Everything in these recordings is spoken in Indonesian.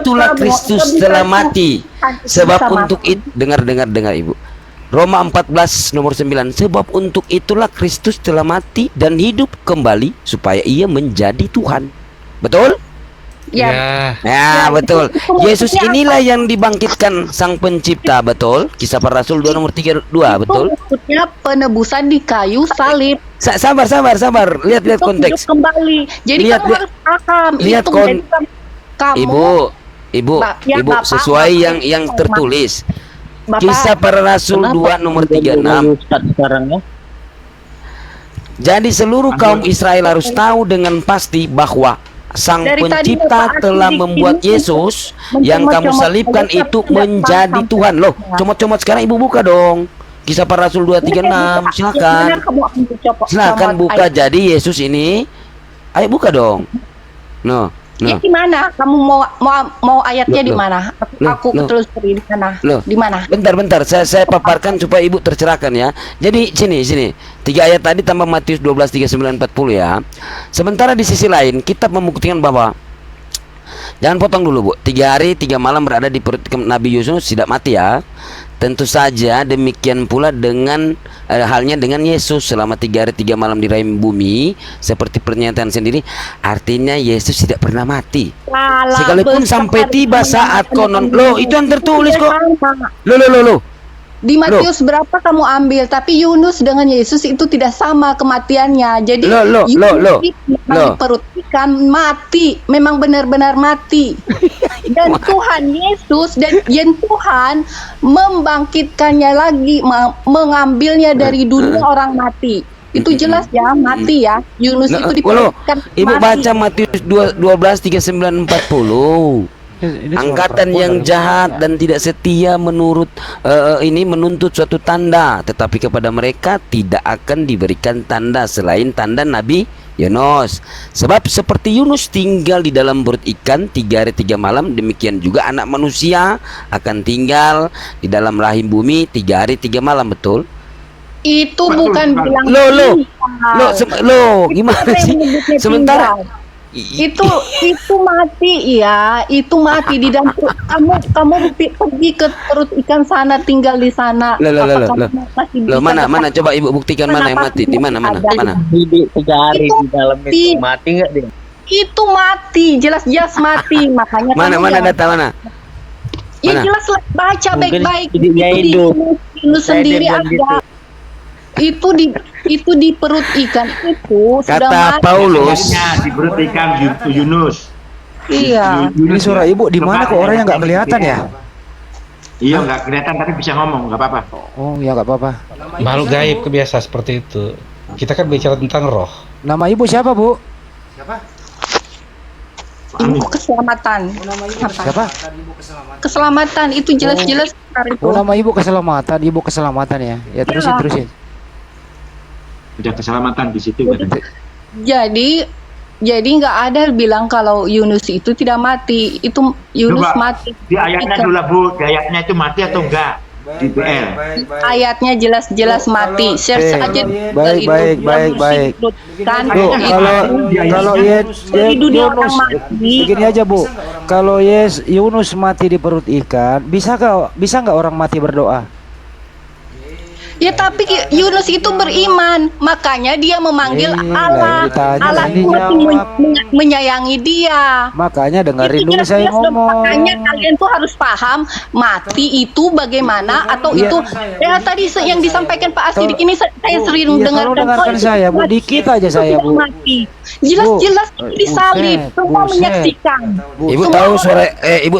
itulah Kristus telah mati. Sebab untuk itu, dengar Ibu. Roma 14 nomor 9. Sebab untuk itulah Kristus telah mati dan hidup kembali supaya ia menjadi Tuhan. Betul? Ya. Ya, betul. Yesus inilah yang dibangkitkan Sang Pencipta, betul? Kisah Para Rasul 2 nomor 32, betul? Maksudnya penebusan di kayu salib. Sabar. Lihat konteks. Hidup kembali. Jadi Lihat, kamu harus paham. lihat itu. kon- Jadi kamu, Ibu, Bapak, sesuai yang tertulis. Bapak, Kisah Para Rasul 2 nomor 36. Sekarang ya. Jadi seluruh kaum Israel harus tahu dengan pasti bahwa Sang Dari tadi Pencipta Bapak telah di membuat sini Yesus yang kamu mencomot-comot salibkan saja, itu tidak menjadi paham. Tuhan. Loh, comot-comot sekarang Ibu buka dong. Kisah Para Rasul 236. Silakan. Silakan buka. Jadi Yesus ini, ayo buka dong. No. Ya, di mana? Kamu mau ayatnya di mana? Aku telusuri di sana. Di mana? Bentar. Saya paparkan supaya Ibu tercerahkan ya. Jadi sini. 3 ayat tadi tambah Matius 12, 39, 40 ya. Sementara di sisi lain kita membuktikan bahwa, jangan potong dulu Bu, 3 hari 3 malam berada di perut Nabi Yunus tidak mati ya. Tentu saja demikian pula dengan halnya dengan Yesus selama 3 hari 3 malam di rahim bumi, seperti pernyataan sendiri. Artinya Yesus tidak pernah mati. Sekalipun sampai tiba saat konon. Loh, itu yang tertulis kok. Loh. Di Matius berapa kamu ambil? Tapi Yunus dengan Yesus itu tidak sama kematiannya. Jadi Yunus di perut ikan mati, memang benar-benar mati. Dan Tuhan Yesus dan Tuhan membangkitkannya lagi, mengambilnya dari dunia orang mati. Itu jelas ya, mati ya. Yunus itu diperhatikan mati. Ibu baca Matius 12, 39, 40. Angkatan yang jahat dan tidak setia menuntut suatu tanda, tetapi kepada mereka tidak akan diberikan tanda selain tanda Nabi Yunus. Sebab seperti Yunus tinggal di dalam perut ikan 3 hari 3 malam, demikian juga anak manusia akan tinggal di dalam rahim bumi 3 hari 3 malam. Betul? Itu bukan bilang gimana sih? Sementara itu mati ya, itu mati di dalam. Kamu pergi ke perut ikan sana, tinggal di sana. Mana coba Ibu buktikan mana yang mati, di mana? Di 3 hari di dalam itu mati nggak dia? Itu mati, jelas mati. Makanya mana data mana? Ya jelas, baca baik-baik. Itu sendiri ada. Itu di perut ikan itu kata Paulus di perut ikan Yunus. Iya. Ini suara Ibu di mana kok orangnya nggak kelihatan ya? Iya, nggak kelihatan tapi bisa ngomong, nggak apa-apa. Oh ya nggak apa-apa. Makhluk gaib kebiasa seperti itu. Kita kan bicara tentang roh. Nama Ibu siapa Bu? Ibu keselamatan. Siapa? Keselamatan itu jelas-jelas itu. Oh, nama Ibu keselamatan ya. Ya terusin. Udah keselamatan di situ kan. Jadi nggak ada bilang kalau Yunus itu tidak mati. Itu Yunus mati. Di ayatnya dulu Bu, di ayatnya itu mati atau enggak? Di PL. Ayatnya jelas mati. Search aja Baik. Kalau Yunus begini aja Bu. Kalau Yunus mati di perut ikan, bisa nggak orang mati berdoa? Ya tapi Yunus itu beriman, makanya dia memanggil Allah. Allah itu menyayangi dia. Makanya dengerin dulu saya ngomong. Makanya kalian tuh harus paham mati itu bagaimana atau itu. Ya tadi yang disampaikan Pak Asidik ini saya sering dengarkan saya Bu, dikit aja saya Bu. Jelas disalib, semua menyaksikan. Ibu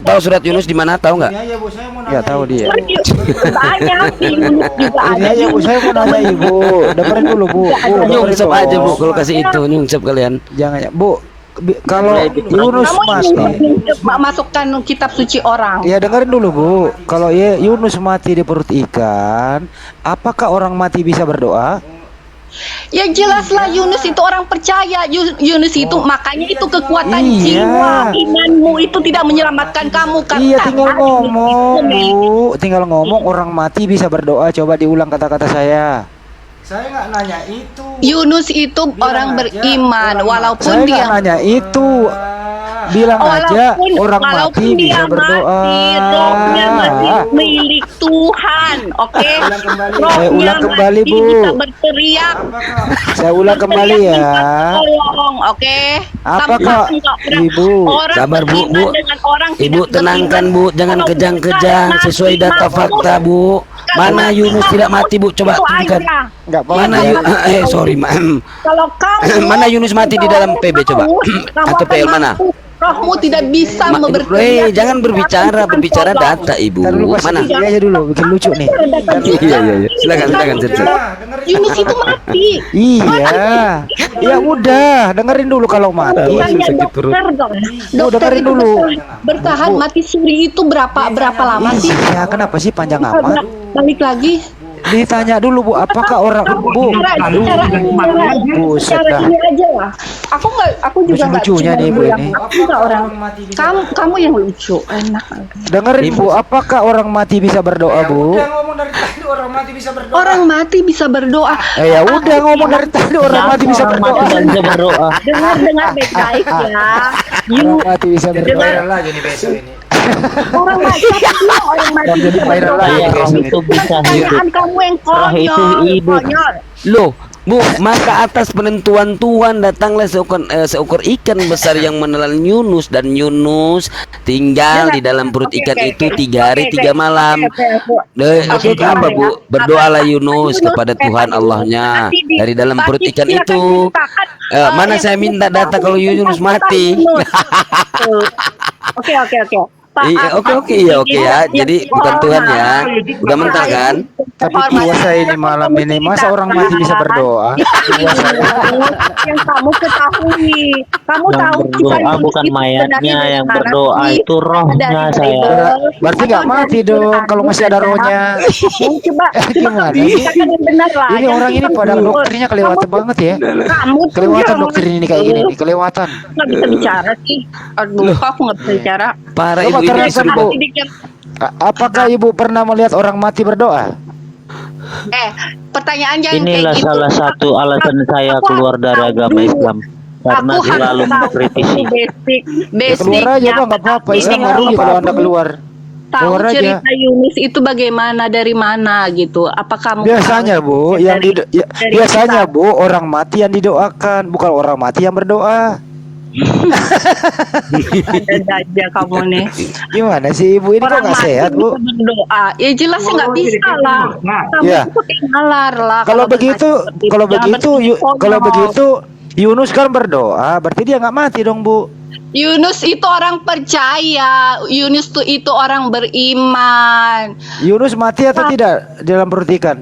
tahu surat Yunus di mana, tahu nggak? Ya tahu dia. Banyak di Yunus juga ada. Ya Bu, saya mau nanya Ibu, dengerin dulu Bu. Nyungsep aja Bu, kalau kasih itu nyungsep kalian. Jangan ya Bu. Kalau Yunus mati, masukkan kitab suci orang. Ya dengerin dulu Bu. Kalau Yunus mati di perut ikan, apakah orang mati bisa berdoa? Ya jelaslah Yunus itu orang percaya. Yunus itu makanya itu kekuatan jiwa. Imanmu itu tidak menyelamatkan kamu kan. Iya, tinggal ngomong Bu, tinggal ngomong orang mati bisa berdoa. Coba diulang kata-kata saya. Saya nggak nanya itu. Yunus itu orang beriman walaupun saya nggak nanya itu. bilang aja orang walaupun mati dia bisa berdoa. mati, rohnya masih milik Tuhan, oke? Saya ulang kembali, masih Bu. bisa berteriak. Saya ulang kembali ya. Tolong, oke? Apakah Ibu? Orang Sabar, Bu, beriman Bu. dengan orang Ibu tidak tenangkan beriman. Bu, jangan Kalau kejang-kejang bukan sesuai mati, data masuk. fakta Bu. Mana Yunus tidak mati Bu? Coba Itu tunjukkan. aja. Enggak apa-apa. Mana sorry Kalau kamu Mana Yunus mati di dalam PB coba? kamu Atau akan PL mana? mampu. Rohmu tidak bisa berteriak. Jangan berbicara data Ibu. Ntar dulu Mana? Ini aja dulu bikin lucu nih. Iya. Silakan Sir. Yunus itu mati. Iya. Ya udah, dengerin dulu kalau mati. Tanya sakit perut. dokter dong. Bu, dengerin dulu. Bertahan mati suri itu berapa lama sih? Iya, kenapa sih panjang amat? Balik lagi. Ditanya dulu Bu, apakah orang Bu? Buset dah. Ini aja lah. Aku juga nggak Lucu-lucunya nih, Bu, bilang, ini. aku nggak orang. Kamu yang lucu, enak. Dengerin Bu, apakah orang mati bisa berdoa Bu? Orang mati bisa berdoa. Ya udah ngomong dari tadi orang mati bisa Orang berdoa. mati nggak bisa berdoa. Dengar baik-baik ya. Orang mati bisa berdoa. Orang mati bisa viral berdoa. lagi. Iya, roh itu bisa hidup. Pertanyaan kamu yang Roh itu konyol. hidup. Konyol. Loh, Bu, maka atas penentuan Tuhan datanglah seekor ikan besar yang menelan Yunus, dan Yunus tinggal di dalam perut ikan itu 3 hari 3 malam. Oke, apa Bu? Berdoalah Yunus kepada Tuhan Allahnya dari dalam perut ikan itu. Mana saya minta data kalau Yunus mati. Oke. Pak, Oke ya. Jadi bukan Tuhan ya. Udah mental kan? Tapi puasa ini malam ini masa orang mati bisa berdoa? yang kamu ketahui, kamu Yang tahu berdoa Yunus bukan itu mayatnya, sebenarnya yang dari berdoa mana itu sih? rohnya, Dari saya. Bible. Berarti nggak Atau mati dari dong Quran. kalau masih ada rohnya. Coba Gimana kamu sih? katakan yang benar lah. Ini Yang orang ini kita pada benar. dokternya kelewatan banget ya. Kamu tuh Kelewatan jangan- dokter ini kayak gini nih, kelewatan. nggak bisa bicara sih. Aduh, kok aku nggak bisa bicara. Para Coba ibu ini terangkan, sudah Bu. Sedikit. Apakah Ibu pernah melihat orang mati berdoa? Pertanyaan yang Inilah kayak gitu. salah satu alasan saya keluar dari agama Islam. Karena Aku harus selalu tahu mengkritisi. basic. Keluar aja Bang, nggak apa-apa. Islam nggak rugi kalau Anda keluar. Tahu Keluar aja. cerita Yunus itu bagaimana, dari mana gitu? Apa kamu Biasanya tahu? Bu, yang dari biasanya Bu orang mati yang didoakan, bukan orang mati yang berdoa. Ada aja kamu nih. Gimana sih Ibu ini kok Orang nggak mati sehat Bu? bisa berdoa. Ya jelas sih nggak bisa lah. Kamu Ya. itu pakai nalar lah. Kalau begitu, kalau Jangan begitu, berpikir kalau konyol. begitu Yunus kan berdoa, berarti dia nggak mati dong Bu. Yunus itu orang percaya. Yunus itu orang beriman. Yunus mati atau tidak dalam perut ikan?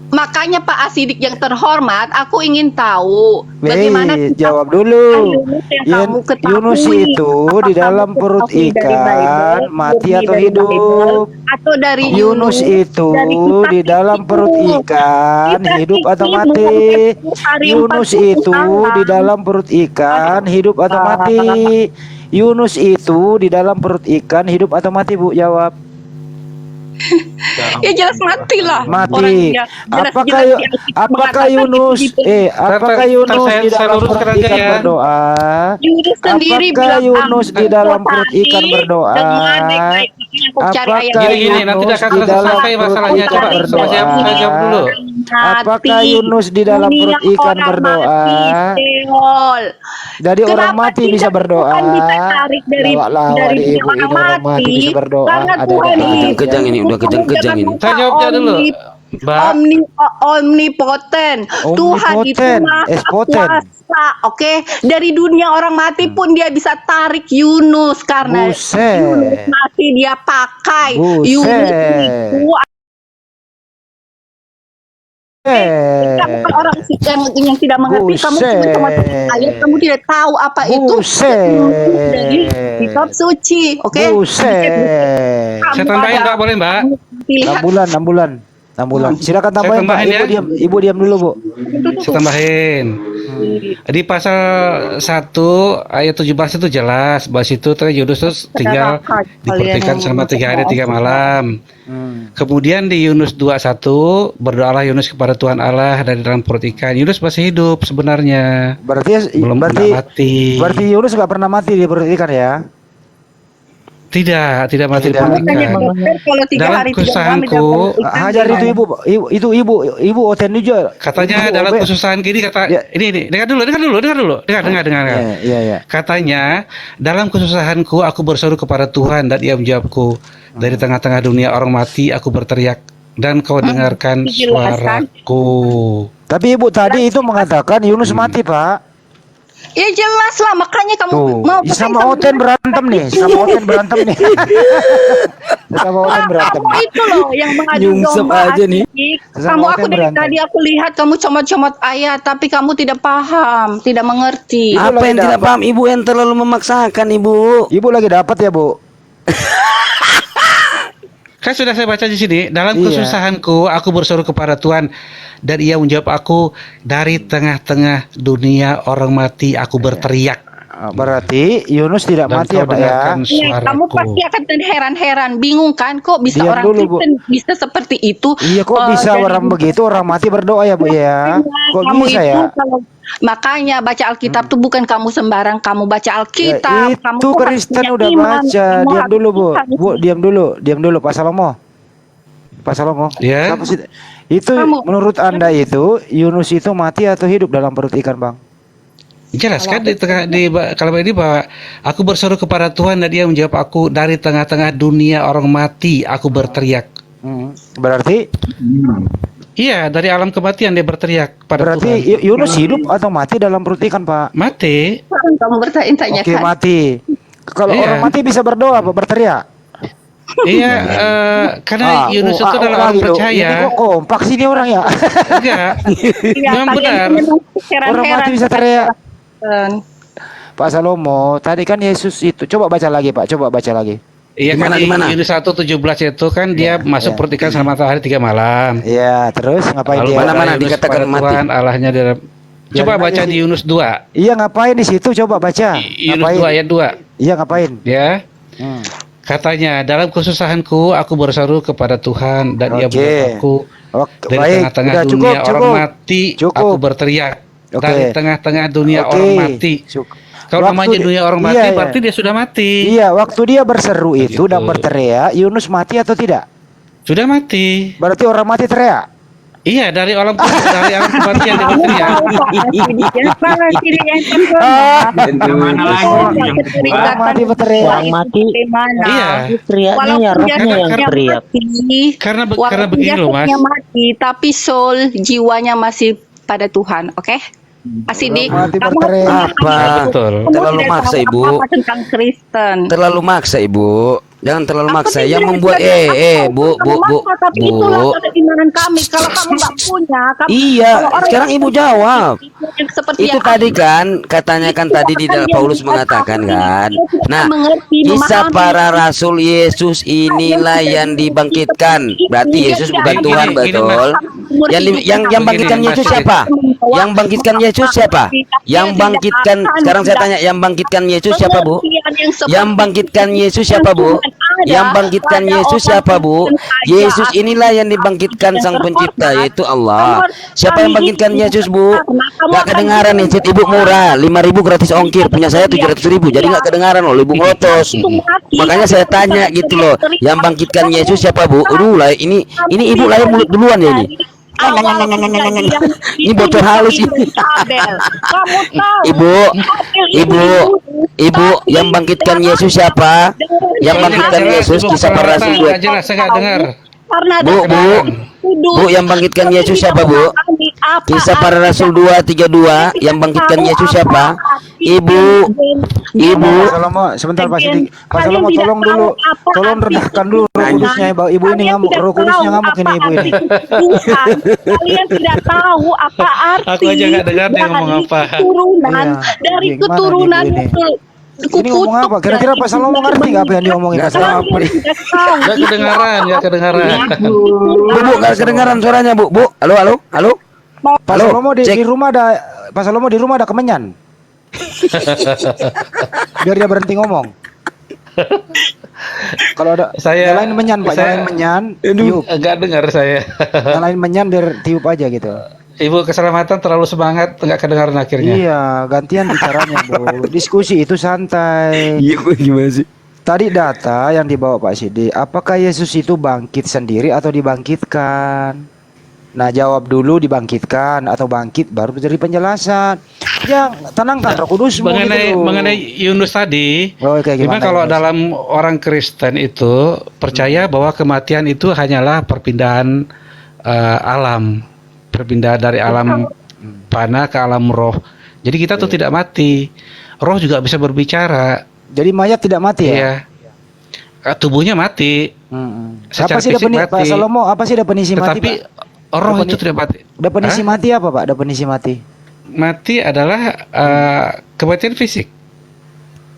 Makanya Pak Asidik yang terhormat, aku ingin tahu bagaimana Weh, kita jawab dulu. Yunus yang kamu ketahui. Yunus itu Apakah di dalam kamu perut ketahui dari ikan Bible, mati murni atau dari hidup? Bible, atau dari Yunus itu dari kitab di dalam itu. perut ikan Kita hidup atau ini mati? mengenai hari Yunus 40 itu malam. di dalam perut ikan hidup atau mati? Yunus itu di dalam perut ikan hidup atau mati Bu? Jawab. ya jelas mati lah. Mati. Orangnya Apakah jelas-jelas yang kita apakah mengatakan Yunus itu apakah Ntar Yunus di saya dalam luruskan perut aja ikan ya. berdoa? Yunus sendiri Apakah bilang Yunus di dalam perut tadi ikan berdoa? dengan baik-baik. Aku cari ayat Apakah Gini, nanti Yunus akan di dalam selesai perut masalahnya. ikan Coba berdoa? saya jawab dulu. Apakah Yunus di dalam perut ikan berdoa? Jadi orang mati bisa berdoa. Tuhan bisa tarik dari Lawak-lawak dari nih, Ibu. Ini orang mati bisa berdoa. Karena Ada Tuhan ada itu kejang ini, udah kejang-kejang ini. Saya jawabnya dulu. Mbak, omnipoten. Tuhan itu Omnipoten, maha espoten. kuasa. Oke, dari dunia orang mati pun dia bisa tarik Yunus karena Buset. Yunus mati dia pakai. Buset. Yunus itu kamu kan orang yang tidak mengerti. Kamu cuma ayat, kamu tidak tahu apa itu dari kitab suci. Oke. Buset. saya tambahin Mbak, boleh Mbak? pilihan 6 bulan, 6 bulan. 6 bulan. Silakan tambahin, Pak. tambahin Ibu ya. Ibu diam dulu, Bu. Saya tambahin. Di pasal 1 ayat 17 itu jelas bahwa itu Yunus itu tinggal diperhatikan selama 3 hari 3 malam. Kemudian di Yunus 2:1 berdoalah Yunus kepada Tuhan Allah dari dalam perut ikan. Yunus masih hidup sebenarnya. Belum pernah mati. Berarti Yunus nggak pernah mati di perut ikan ya? Tidak mati di Tidak. perut Makanya ikan. dokter kalau 3 Dalam hari 3 malam kesusahanku, Hajar itu ibu Oten juga. Katanya dalam kesusahan gini kata Ya. ini dengar dulu. Dengar. Iya. Katanya dalam kesusahanku aku berseru kepada Tuhan dan Ia menjawabku. Dari tengah-tengah dunia orang mati aku berteriak dan kau dengarkan Dijelaskan. suaraku. Tapi ibu tadi itu mengatakan Yunus mati, Pak. Ya jelas lah, makanya kamu Tuh, mau sama Oten berantem nih, sama Oten berantem nih. Sama Oten berantem. Kamu itu loh yang mengadu Nyungsep domba. aja nih. Adik. Sama Kamu Oten aku dari berantem. tadi aku lihat kamu comot-comot ayat tapi kamu tidak paham, tidak mengerti. Ibu Apa lagi yang tidak dapat. paham ibu yang terlalu memaksakan ibu? Ibu lagi dapat ya, Bu? Kan sudah saya baca di sini, dalam Iya. kesusahanku aku berseru kepada Tuhan dan Ia menjawab aku, dari tengah-tengah dunia orang mati aku berteriak. Berarti Yunus tidak Dan mati kau ya, Pak ya? dengarkan Iya, kamu suaraku. pasti akan heran-heran, bingung kan kok bisa Diam orang dulu, Bu. Kristen bisa seperti itu? Iya, kok bisa Jadi- orang begitu orang mati berdoa ya, Bu ya? Kok kamu bisa itu ya? kalau makanya baca Alkitab tuh bukan kamu sembarang kamu baca Ya, Alkitab, kamu itu tuh harus Kristen punya udah iman, baca. kamu Diam harus dulu, Bu. Tuhan. Bu, diam dulu, Pak Salomo. Ya. Apa sih? Itu Kamu- menurut Anda itu Yunus itu mati atau hidup dalam perut ikan, Bang? Jelas kan di tengah di kalimat ini bahwa aku berseru kepada Tuhan dan Dia menjawab aku, dari tengah-tengah dunia orang mati aku berteriak. Berarti Iya, dari alam kematian dia berteriak pada berarti Tuhan. Yunus hidup atau mati dalam perut ikan, Pak? Mati. Kamu bertanya-tanya Oke, kan? mati. Kalau Iya. orang mati bisa berdoa apa berteriak? Iya, karena Yunus itu adalah orang gitu. Ini percaya. kok kompak sih dia orang ya? Enggak. Iya, Memang kalian benar. memang Orang mati heran-heran. bisa teriak. Kristen. Pak Salomo, tadi kan Yesus itu. Coba baca lagi, Pak. Coba baca lagi. Iya, kan Di mana? Yunus 1:17 itu kan dia masuk iya. perut ikan selama hari 3 malam. Iya, terus ngapain Lalu dia? Mana-mana Yunus dikatakan kepada mati. Tuhan Allahnya dalam. Coba Biarin baca aja di sih. Yunus 2. Iya, ngapain di situ? Coba baca. Yunus Ngapain? 2 ayat 2. Iya, ngapain? Ya. Hmm. Katanya, dalam kesusahanku aku berseru kepada Tuhan dan Ia Oke. menjawab aku. Oke, Dari baik. tengah-tengah Udah, dunia cukup. orang mati Cukup. aku berteriak. Oke. Dari tengah-tengah dunia Oke. orang mati. Kalau Waktu namanya di- dunia orang mati iya, iya. berarti dia sudah mati. Iya, waktu dia berseru itu Begitu. dan berteriak, Yunus mati atau tidak? Sudah mati. Berarti orang mati teriak. Iya, dari alam kematian dia berteriak. Yang mana lagi yang kedua? Orang mati berteriak. Orang mati. Iya. Teriaknya ya rohnya yang teriak. Karena begini loh, Mas. mati, tapi soul jiwanya masih pada Tuhan, oke? Asidik, Orang mati kamu berteriak. Apa? Betul. kamu Terlalu tidak maksa, tahu Ibu. apa-apa tentang Kristen. Terlalu maksa ibu. Jangan terlalu Aku maksa. tidak Yang bilang membuat aku bu kamu maksa, tapi itulah keimanan kami. Kalau kamu nggak punya, kamu, Iya, kalau orang sekarang yang ibu jawab. yang seperti Itu yang tadi aku- kan katanya kan tadi di dalam Paulus mengatakan kan. Nah, kisah para rasul Yesus inilah yang dibangkitkan. Berarti Yesus bukan Gini, Tuhan, gini, betul. Yang bangkitkan Begini, Yesus Mas. siapa? Yang bangkitkan Yesus siapa? Yang bangkitkan sekarang saya tanya, yang bangkitkan Yesus siapa, Bu? Yang bangkitkan Yesus siapa, Bu? Yang bangkitkan Yesus siapa, Bu? Yesus inilah yang dibangkitkan Sang Pencipta, yaitu Allah. Siapa yang bangkitkan Yesus, Bu? Gak kedengaran nih, Cid. Ibu murah, 5.000 gratis ongkir. Punya saya 700.000, jadi gak kedengaran loh, Ibu ngelotos. Makanya saya tanya gitu loh, yang bangkitkan Yesus siapa, Bu? Lah, ini Ibu lahir mulut duluan ya ini. Ini bocor halus ini. Kamu tahu Ibu, yang bangkitkan Yesus siapa? Yang bangkitkan Yesus kisah para rasul. Nggak jelas, saya nggak dengar. karena Bu, yang bangkitkan Yesus siapa, Bu? Kisah para Rasul 2:32, yang bangkitkan Yesus siapa? Ibu. Pak Salomo, sebentar Pak Sidik. Pak Salomo, tolong dulu, tolong redahkan dulu Roh Kudusnya. Ibu ini ngamuk, Roh Kudusnya ngamuk ini ibu ini. Kalian tidak tahu apa arti Aku aja nggak dengar dia ngomong apa. keturunan Iya, dari gimana nih, keturunan Bu, ini? Ini ngomong apa? Kira-kira Pak Salomo ngerti nggak apa yang diomongin Pak Salomo? Nggak kedengaran, nggak kedengaran. Bu, nggak kedengaran suaranya, Bu. Bu, halo, halo, halo. Pak Halo, Salomo cek. di rumah ada Pak Salomo di rumah ada kemenyan. Biar dia berhenti ngomong. Kalau ada nyalain menyan Pak, nyalain menyan, tiup. Nggak dengar saya. Nyalain menyan biar tiup aja gitu. Ibu keselamatan terlalu semangat, nggak kedengaran akhirnya. Iya, gantian bicaranya, Bu. Diskusi itu santai. Iya, gimana sih? Tadi data yang dibawa Pak Sidi, apakah Yesus itu bangkit sendiri atau dibangkitkan? Nah, jawab dulu dibangkitkan atau bangkit baru dari penjelasan. Ya, tenangkan Roh Kudus Mengenai Yunus tadi, Oh, kayak memang gimana? kalau Yunus? dalam orang Kristen itu percaya bahwa kematian itu hanyalah perpindahan alam, perpindahan dari alam panah ke alam roh. Jadi kita tuh tidak mati, roh juga bisa berbicara. Jadi mayat tidak mati ya? Iya, tubuhnya mati. Apa Secara sih fisik Pak mati. Salomo? Apa sih definisi mati, Tetapi Pak? roh itu tidak mati. Definisi Hah? mati apa, Pak? Definisi mati. Mati adalah kematian fisik.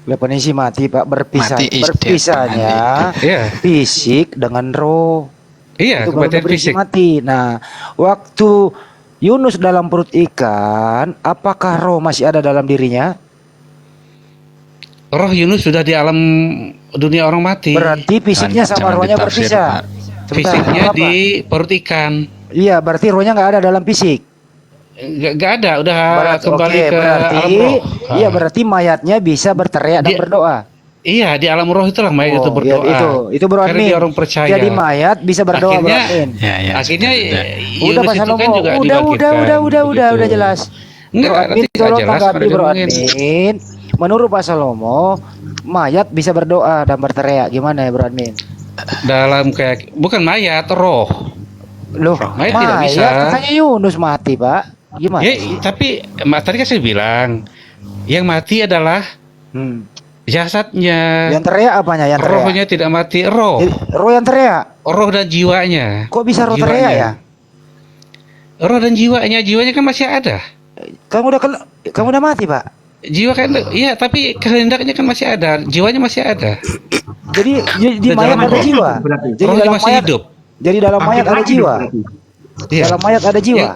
Definisi mati, Pak, Mati is dead, berpisahnya Iya, fisik dengan roh. iya, Itu baru kematian definisi fisik. mati. Nah, waktu Yunus dalam perut ikan, apakah roh masih ada dalam dirinya? Roh Yunus sudah di alam dunia orang mati. Berarti fisiknya sama Jangan rohnya ditafsir, berpisah. Pak. Sebentar, Fisiknya apa? di perut ikan. Iya, berarti rohnya nggak ada dalam fisik. Nggak ada, udah kembali oke, ke berarti, alam roh. iya berarti mayatnya bisa berteriak dan Dia- berdoa. Iya, di alam roh itulah mayat itu Oh, iya, berdoa. itu Bro Karena Admin. dia orang percaya. Jadi mayat bisa berdoa, Bro Akhirnya- Admin. Ya, ya. Akhirnya sudah. Udah Yunus Pak itu Salomo, kan juga udah dibangkitkan, udah begitu. jelas. Enggak, Bro Admin nanti nggak tolong jelas, tanggapi pada Bro diomongin. Admin. Menurut Pak Salomo, mayat bisa berdoa dan berteriak. Gimana ya Bro Admin? Dalam kayak bukan mayat, roh. Loh, Mayat tidak bisa. katanya Yunus mati, Pak. Gimana? Ya, tapi tadi kan saya bilang yang mati adalah Hmm. jasadnya. Yang teriak apanya? Yang teriak. Rohnya tidak mati, roh. Roh yang teriak. Roh dan jiwanya. Kok bisa roh Jiwanya. teriak ya? Roh dan jiwanya kan masih ada. Kamu udah mati, Pak. Jiwa kan, iya, tapi kehendaknya kan masih ada, jiwanya masih ada. Jadi di Dan mayat dalam ada roh. jiwa. Jadi Rohnya dalam masih mayat hidup. Jadi dalam mayat ada Bangkit jiwa. lagi berarti. Iya. Dalam mayat ada jiwa. Ya,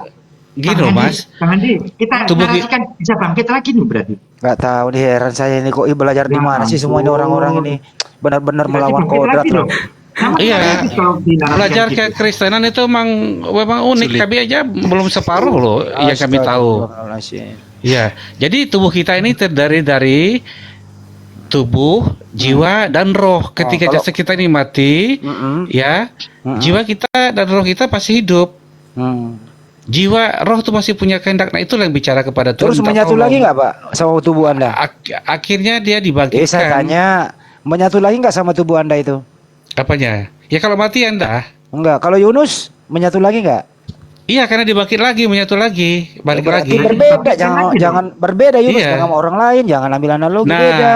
gini loh, Mas. Bang Andi, kita Tubuh narasikan bisa bangkit lagi nih berarti. Gak tahu nih, heran saya ini kok belajar di mana sih semua ini orang-orang ini benar-benar Berarti melawan bangkit kodrat lagi loh. Sama Iya. sekali kalau dinarasikan Belajar gitu. kekristenan itu memang unik. Sulit. Kami aja belum separuh loh yang kami tahu. Astagfirullahaladzim. Iya. Jadi tubuh kita ini terdiri dari tubuh, jiwa, dan roh. Ketika kalau- jasad kita ini mati, Mm-mm. ya, Mm-mm. jiwa kita dan roh kita pasti hidup. Hmm. Jiwa, roh itu masih punya kehendak. Nah, itu yang bicara kepada Tuhan. Terus minta menyatu tolong. lagi nggak, Pak, sama tubuh Anda? Akhirnya dia Saya dibangkitkan. tanya, menyatu lagi nggak sama tubuh Anda itu? Apanya? Ya kalau mati Anda. Enggak. Kalau Yunus menyatu lagi nggak? Iya, karena dibangkit lagi, menyatu lagi, balik Berarti lagi. berbeda, jangan lagi dong. jangan berbeda Yunus Iya. dengan orang lain, jangan ambil analogi Nah, beda.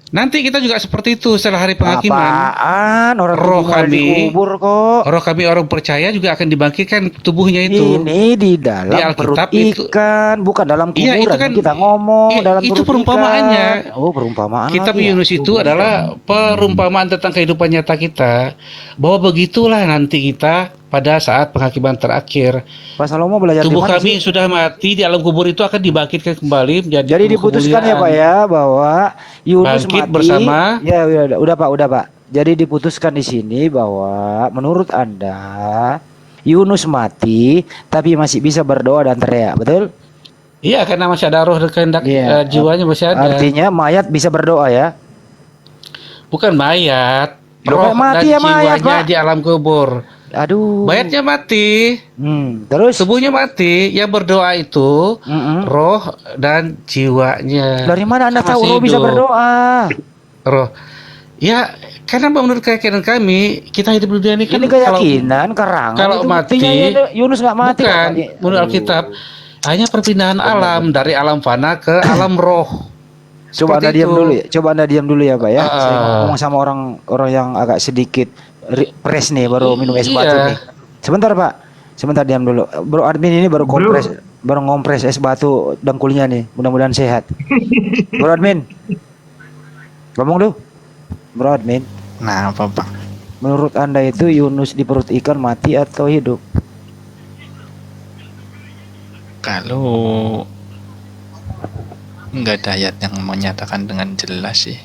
Nanti kita juga seperti itu setelah hari penghakiman. Apaan? Orang Roh tubuhnya ada kami- dikubur kok. Roh kami orang percaya juga akan dibangkitkan tubuhnya itu. Ini di dalam Di perut Alkitab itu- ikan, bukan dalam kuburan. Iya, itu kan- kita ngomong Iya, dalam itu perut perumpamaannya. ikan. Oh, perumpamaan. Kitab lagi ya? Yunus itu adalah perumpamaan tentang kehidupan nyata kita, bahwa begitulah nanti kita pada saat penghakiman terakhir. Pak Salomo belajar di Tubuh mana kami sih? yang sudah mati di alam kubur itu akan dibangkitkan kembali menjadi Jadi tubuh diputuskan ya kemuliaan. Pak ya bahwa Yunus Bangkit mati bersama. Ya udah Pak. Jadi diputuskan di sini bahwa menurut Anda Yunus mati tapi masih bisa berdoa dan teriak, betul? Iya, karena masih ada roh dan kehendak, Iya. jiwanya masih ada. Artinya mayat bisa berdoa ya. Bukan mayat, Loh, roh mati ya dan mayat, jiwanya Pak. di alam kubur. Aduh. Mayatnya mati, Terus tubuhnya mati. Yang berdoa itu Mm-mm. roh dan jiwanya. Dari mana Anda tahu Masih roh bisa hidup. berdoa? Roh. Ya, karena menurut keyakinan kami, kita hidup di dunia ini kan Ini keyakinan, karangan. kalau itu mati, buktinya Yunus nggak mati. bukan, Pak. menurut Alkitab hanya perpindahan alam dari alam fana ke alam roh. Coba Anda Seperti diam itu. dulu ya. Coba Anda diam dulu ya, Pak ya. Saya Ah. ngomong sama orang yang agak sedikit pres nih, baru minum es Iya. batu nih. Sebentar, Pak. Sebentar diam dulu. Bro admin ini baru ngompres es batu dengkulnya nih. Mudah-mudahan sehat. Bro admin. Ngomong lu, Bro Admin. Nah, apa Bang? Menurut Anda itu Yunus di perut ikan mati atau hidup? Kalau nggak ada ayat yang menyatakan dengan jelas sih.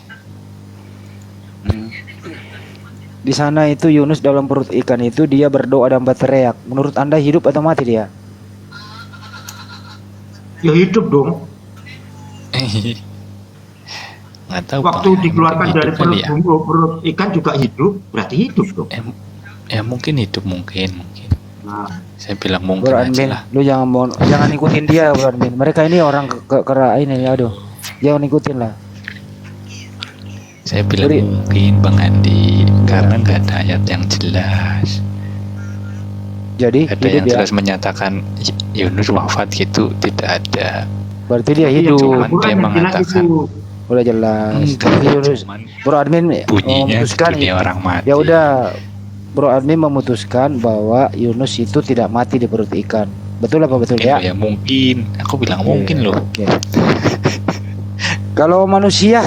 Di sana itu Yunus dalam perut ikan itu dia berdoa dan berteriak. Menurut Anda hidup atau mati dia? Ya hidup dong. Nggak tahu Waktu Bang, ya. dikeluarkan Mungkin dari hidup kali perut perut ikan juga hidup, berarti hidup dong. ya mungkin hidup, mungkin. Nah, Saya bilang mungkin Bro aja Admin, lah. lu jangan ikutin dia, Bro Admin. Mereka ini orang kera ini, aduh. Jangan ikutin lah. Saya bilang Jadi- mungkin Bang Andi, karena nggak ada ayat yang jelas. Jadi Ada hidup yang ya. jelas menyatakan Yunus wafat gitu, tidak ada. Berarti dia iya, hidup. cuman Al-Quran dia yang jelas mengatakan itu. Udah jelas. Enggak, Jadi Yunus, cuman Bro Admin bunyinya memutuskan. dunia orang mati. Ya udah, Bro Admin memutuskan bahwa Yunus itu tidak mati di perut ikan. Betul apa betul ya? Ya mungkin, aku bilang mungkin loh. Oke. Kalau manusia,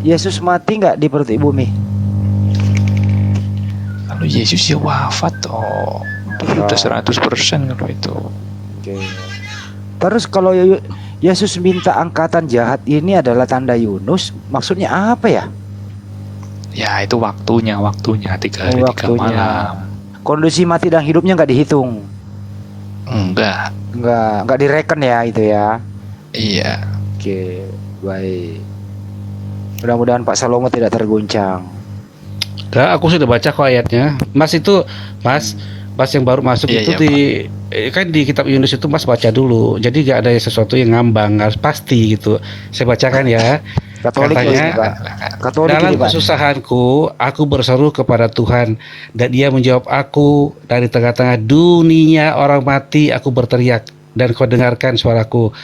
Yesus mati nggak di perut bumi? Kalau Yesus ya wafat toh, itu udah 100% kalau itu. Oke. Terus kalau Yesus minta angkatan jahat ini adalah tanda Yunus, maksudnya apa ya? Ya itu waktunya 3 hari 3 Waktunya. malam. Kondisi mati dan hidupnya nggak dihitung, Enggak, nggak direken ya itu ya. iya. Oke, baik. Mudah-mudahan Pak Salomo tidak terguncang. Enggak, aku sudah baca kok ayatnya. Mas itu, Mas yang baru masuk Iya, itu iya, kan di kitab Yunus itu Mas baca dulu. Jadi gak ada sesuatu yang ngambang, harus pasti gitu. Saya bacakan ya. Katolik Katanya, ini, Pak. Katolik dalam ini, Pak. kesusahanku, aku berseru kepada Tuhan, dan Dia menjawab aku. Dari tengah-tengah dunia orang mati, aku berteriak, dan Kau dengarkan suaraku.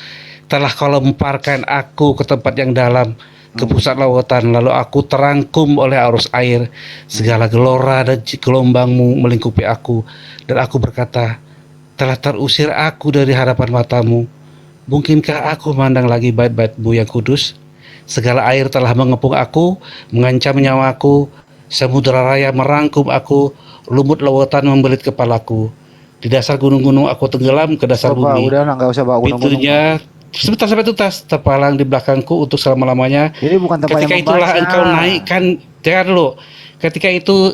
Telah Kau lemparkan aku ke tempat yang dalam, ke pusat lautan, lalu aku terangkum oleh arus air. Segala gelora dan gelombangmu melingkupi aku, dan aku berkata, telah terusir aku dari hadapan matamu. Mungkinkah aku memandang lagi bait-baitmu yang kudus? Segala air telah mengepung aku, mengancam nyawaku. Samudera raya merangkum aku, lumut lautan membelit kepalaku. Di dasar gunung-gunung aku tenggelam ke dasar Pak, bumi. udah lah, nggak usah bawa gunung-gunung. Pintunya sebentar sampai tuntas, terpalang di belakangku untuk selama-lamanya. Ini bukan tempat Ketika yang itulah membaca. engkau naikkan, dengar dulu. Ketika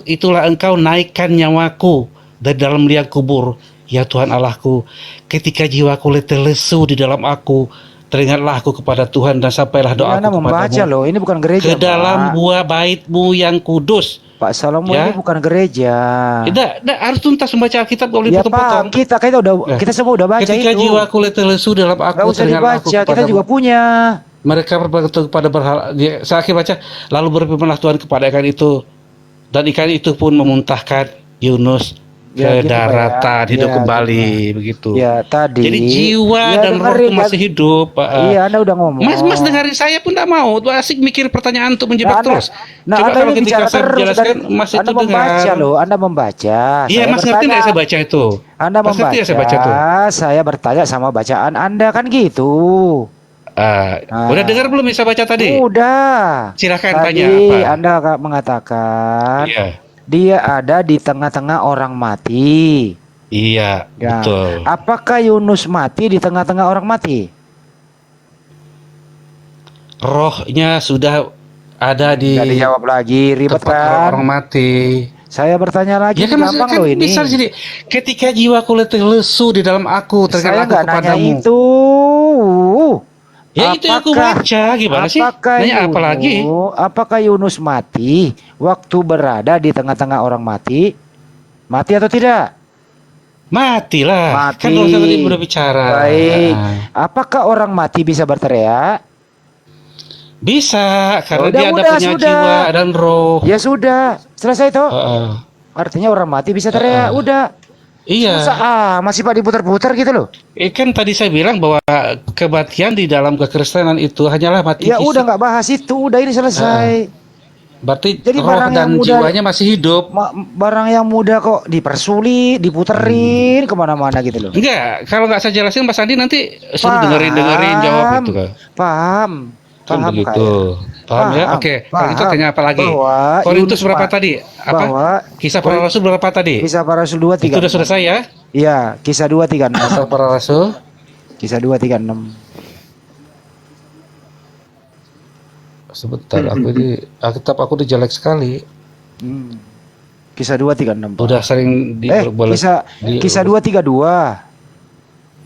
itulah engkau naikkan nyawaku dari dalam liang kubur, ya Tuhan Allahku. Ketika jiwaku letih lesu di dalam aku, teringatlah aku kepada Tuhan dan sampailah Ini doaku Anda membaca kepadamu. loh, ini bukan gereja, Ke dalam Pak. buah baitmu yang kudus. Pak Salomo Ya. ini bukan gereja. Tidak, harus tuntas membaca Alkitab, boleh Ya potong-potong. Pak, kita semua udah baca Ketika itu. jiwaku letih lesu dalam aku, Gak usah teringatlah aku dibaca, kita kepadamu. juga punya. Mereka berkata kepada berhala, saya akhir baca, lalu berfirmanlah Tuhan kepada ikan itu, dan ikan itu pun memuntahkan Yunus Ya, ke gitu, Pak, ya. daratan, hidup Ya, kembali, begitu. Ya tadi. Jadi jiwa Ya, dan roh dengerin, itu masih hidup, Pak. Iya, Anda udah ngomong. Mas dengarin saya pun tidak mau, tuh asik mikir pertanyaan untuk menjebak terus. Nah, Coba Anda kalau ini ketika bicara saya terus menjelaskan, dari- Mas itu Anda membaca dengar. loh, Anda membaca. Iya, Saya Mas ngerti bertanya. nggak saya baca itu? Anda Mas ngerti membaca, nggak saya baca itu? saya bertanya sama bacaan Anda kan gitu. Udah dengar belum yang saya baca tadi? Udah. Silakan Tadi tanya apa? Anda mengatakan Iya, dia ada di tengah-tengah orang mati. iya, Ya. betul. Apakah Yunus mati di tengah-tengah orang mati? Rohnya sudah ada di Gak dijawab lagi, ribet tempat orang kan? mati. Saya bertanya lagi, Ya kan gampang maksudnya kan loh ini. bisa di sini. Ketika jiwaku letih lesu di dalam aku, Saya teringatlah aku nggak nanya kepadamu. itu. Ya itu yang aku baca, gimana sih? Nanya apa lagi? Apakah Yunus mati waktu berada di tengah-tengah orang mati? Mati atau tidak? Matilah. Mati. Kan dosa tadi udah bicara. Baik. Nah, Apakah orang mati bisa berteriak? bisa, karena Udah, dia ada punya sudah. jiwa dan roh. Ya sudah, selesai toh. Heeh. Artinya orang mati bisa teriak. Udah. Iya. Masa masih Pak diputar-putar gitu loh. Kan tadi saya bilang bahwa kematian di dalam kekristenan itu hanyalah mati Ya fisik. udah nggak bahas itu, udah ini selesai. Berarti Jadi roh barang yang dan muda- jiwanya masih hidup. Barang yang muda kok dipersulit, diputerin kemana-mana gitu loh. Enggak, kalau nggak saya jelasin Mas Andi nanti suruh Paham. dengerin jawab itu kan. Paham, Kan paham begitu. kayak. Paham ya? Oke. Kalau itu tanya apa lagi? Korintus berapa tadi? Apa? Bahwa Kisah para Rasul berapa tadi? Kisah para Rasul 2 Itu 3. udah selesai ya? Iya, Kisah 2 3 6. Kisah para Rasul. Kisah 2 3 6. Sebentar, Alkitab aku udah jelek sekali. Kisah 2 3 6. Udah sering dibolak-balik. Kisah 2 3 2.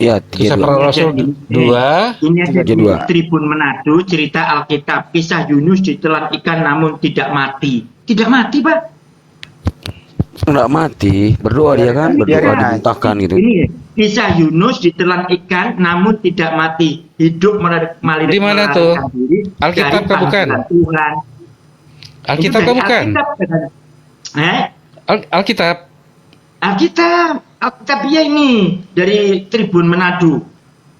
Ya, Kisah 32. para Rasul 2. Ini ada di 32. Tribun Manado, cerita Alkitab, kisah Yunus ditelan ikan namun tidak mati. Tidak mati, Pak. Enggak mati, berdoa dia kan, berdoa Biarin aja. dimuntahkan gitu. Ini kisah Yunus ditelan ikan namun tidak mati. Hidup melarikan Di mana tuh? diri Alkitab dari kah bukan? panggilan Tuhan. Alkitab Itu kah dari bukan? Alkitab. Alkitab. Alkitab ya ini dari Tribun Manado.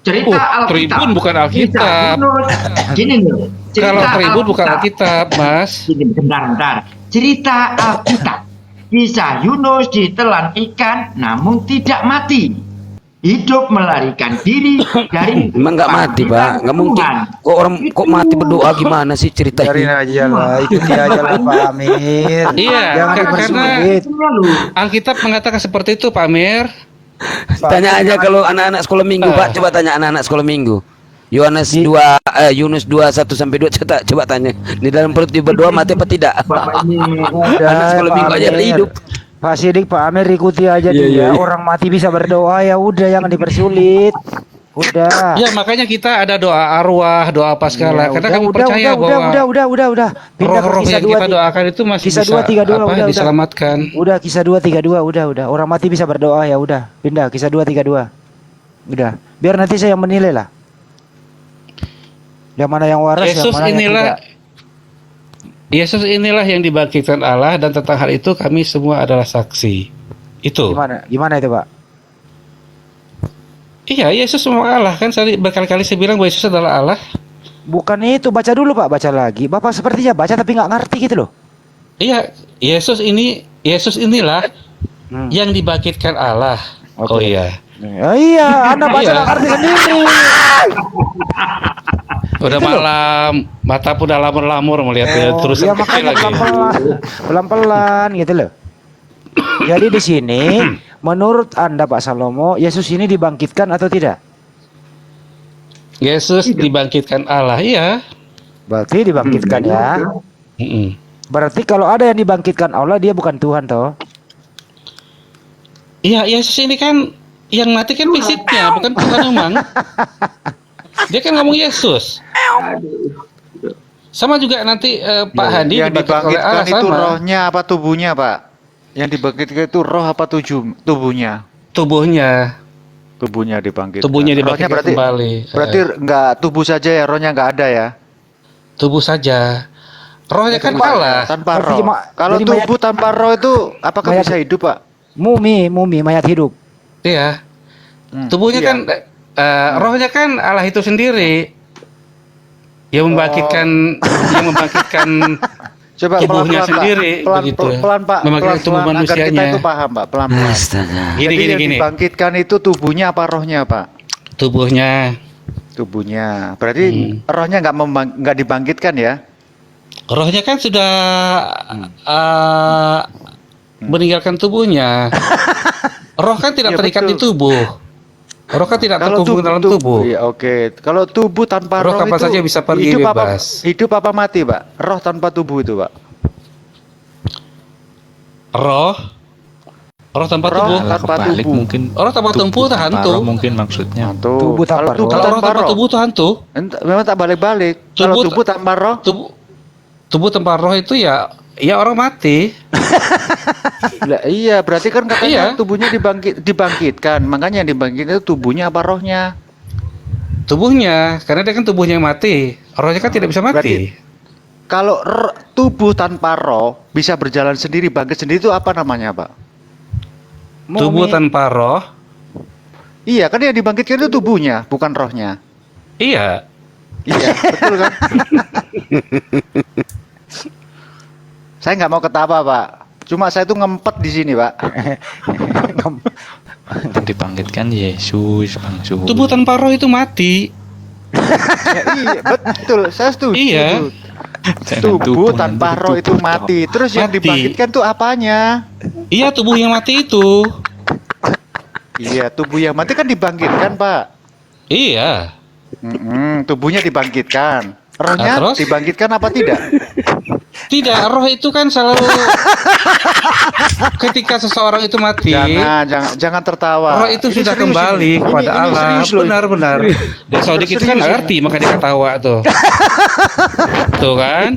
Cerita Alkitab. Tribun bukan Kisah Alkitab. Yunus. Gini nih. cerita Kalau Tribun bukan Alkitab. Alkitab, Mas. Ini bentar. Cerita Alkitab. Kisah Yunus ditelan ikan namun tidak mati. Hidup melarikan diri dari Emang nggak mati, Pak? Nggak mungkin. Tuhan. Kok mati berdoa gimana sih Biarin ceritanya? aja lah, ikuti aja lah Pak Amir. Iya, Jangan karena dipersulit. Alkitab mengatakan seperti itu, Pak Amir. Tanya aja kalau anak-anak sekolah minggu, Pak. Coba tanya anak-anak sekolah minggu. Yunus 2 1 sampai 2 coba tanya. Di dalam perut dia berdoa mati apa tidak? Bapak ini Anak sekolah Pak minggu aja Amir. hidup. Pak Sidik, Pak Amir ikuti aja Iya, dia. iya, iya. Orang mati bisa berdoa ya udah, jangan dipersulit. Udah. Ya, makanya kita ada doa arwah, doa apa segala. Karena kamu percaya bahwa udah. Pindah ke roh-roh kisah yang 2 kita doakan itu masih Kisah bisa 232 udah. diselamatkan. Udah kisah 232 udah. Orang mati bisa berdoa ya udah. Pindah kisah 232. Udah. Biar nanti saya yang menilai lah. Yang mana yang waras, yang Yesus mana yang inilah tidak. Yesus inilah yang dibangkitkan Allah, dan tentang hal itu kami semua adalah saksi. Itu. Gimana itu, Pak? Iya, Yesus semua Allah kan. Saya berkali-kali saya bilang bahwa Yesus adalah Allah. Bukan itu, baca dulu Pak, baca lagi. Bapak sepertinya baca tapi nggak ngerti gitu loh. Iya, Yesus inilah yang dibangkitkan Allah. Oke. Oh iya. Iya, Anda baca Iya. nggak ngerti sendiri. Udah malam, mata pun udah lamur-lamur melihat terus ya kecil makanya lagi. pelan-pelan gitu loh. Jadi di sini menurut Anda Pak Salomo, Yesus ini dibangkitkan atau tidak? Yesus dibangkitkan Allah, iya. Berarti dibangkitkan ya. Mm-mm. Berarti kalau ada yang dibangkitkan Allah, dia bukan Tuhan toh. Iya, Yesus ini kan yang mati kan fisiknya, bukan Tuhan memang. Dia kan ngomong Yesus. Sama juga nanti Pak Handi yang dibangkitkan oleh dibangkitkan Allah itu sama. rohnya apa tubuhnya, Pak? Yang dibangkitkan itu roh apa tubuhnya? Tubuhnya Dibangkitkan. Tubuhnya Rohnya dibangkitkan berarti kembali. berarti enggak tubuh saja ya, rohnya enggak ada ya? Tubuh saja. Rohnya kan Allah. Tanpa Berarti roh. Kalau jadi tubuh tanpa roh itu apakah mayat- bisa hidup, Pak? Mumi mayat hidup. Iya. Tubuhnya iya. kan rohnya kan Allah itu sendiri. Yang membangkitkan Coba tubuhnya pelan-pelan, Pak. sendiri, begitu. Pelan, Pak. Membangkitkan tubuh Pelan-pelan agar kita manusianya. itu paham, Pak. Pelan-pelan. Astaga. Jadi yang Gini. dibangkitkan itu tubuhnya apa rohnya, Pak? Tubuhnya. Tubuhnya. Berarti rohnya enggak dibangkitkan ya? Rohnya kan sudah meninggalkan tubuhnya. Roh kan tidak Ya, terikat betul. di tubuh. Roh kan tidak terkubur dalam tubuh. Iya, oke. Kalau tubuh tanpa Roh roh kapan itu saja bisa pergi hidup bebas. hidup apa mati, Pak? Roh tanpa tubuh itu, Pak. Roh tanpa Roh tubuh. tanpa Kebalik tubuh. mungkin. Orang tanpa tubuh itu hantu. Roh mungkin maksudnya. Tubuh tanpa Kalau tubuh roh. Kalau orang tanpa tanpa roh. tubuh itu hantu. Memang tak balik-balik. Kalau Tubuh- tubuh tanpa roh, Tubuh tanpa roh itu ya orang mati. lah, iya berarti kan katanya Iya. tubuhnya dibangkitkan. Makanya yang dibangkitkan itu tubuhnya apa rohnya? Tubuhnya, karena dia kan tubuhnya yang mati. Rohnya kan tidak bisa mati. Berarti kalau tubuh tanpa roh bisa berjalan sendiri, bangkit sendiri itu apa namanya, Pak? Tubuh tanpa roh, Iya, kan yang dibangkitkan itu tubuhnya, bukan rohnya. iya. Iya, betul kan? Saya nggak mau ketawa, Pak. Cuma saya tuh ngempet di sini, Pak. Dibangkitkan Yesus, Bang. Tubuh tanpa roh itu mati. Ya, iya, betul. Saya setuju. Iya. Tubuh tanpa roh itu mati. Terus yang Mati. dibangkitkan tuh apanya? Iya, tubuh yang mati itu. Iya, tubuh yang mati kan dibangkitkan, Pak. Iya. Tubuhnya dibangkitkan. Ah, Rohnya terus? dibangkitkan apa tidak? Tidak, roh itu kan selalu ketika seseorang itu mati, Jangan tertawa. roh itu Ini sudah serius kembali ini. kepada Ini Allah. serius loh. Benar-benar. Dan Saudi kita kan Serius nggak ini. ngerti, maka dia ketawa tuh. Tuh kan?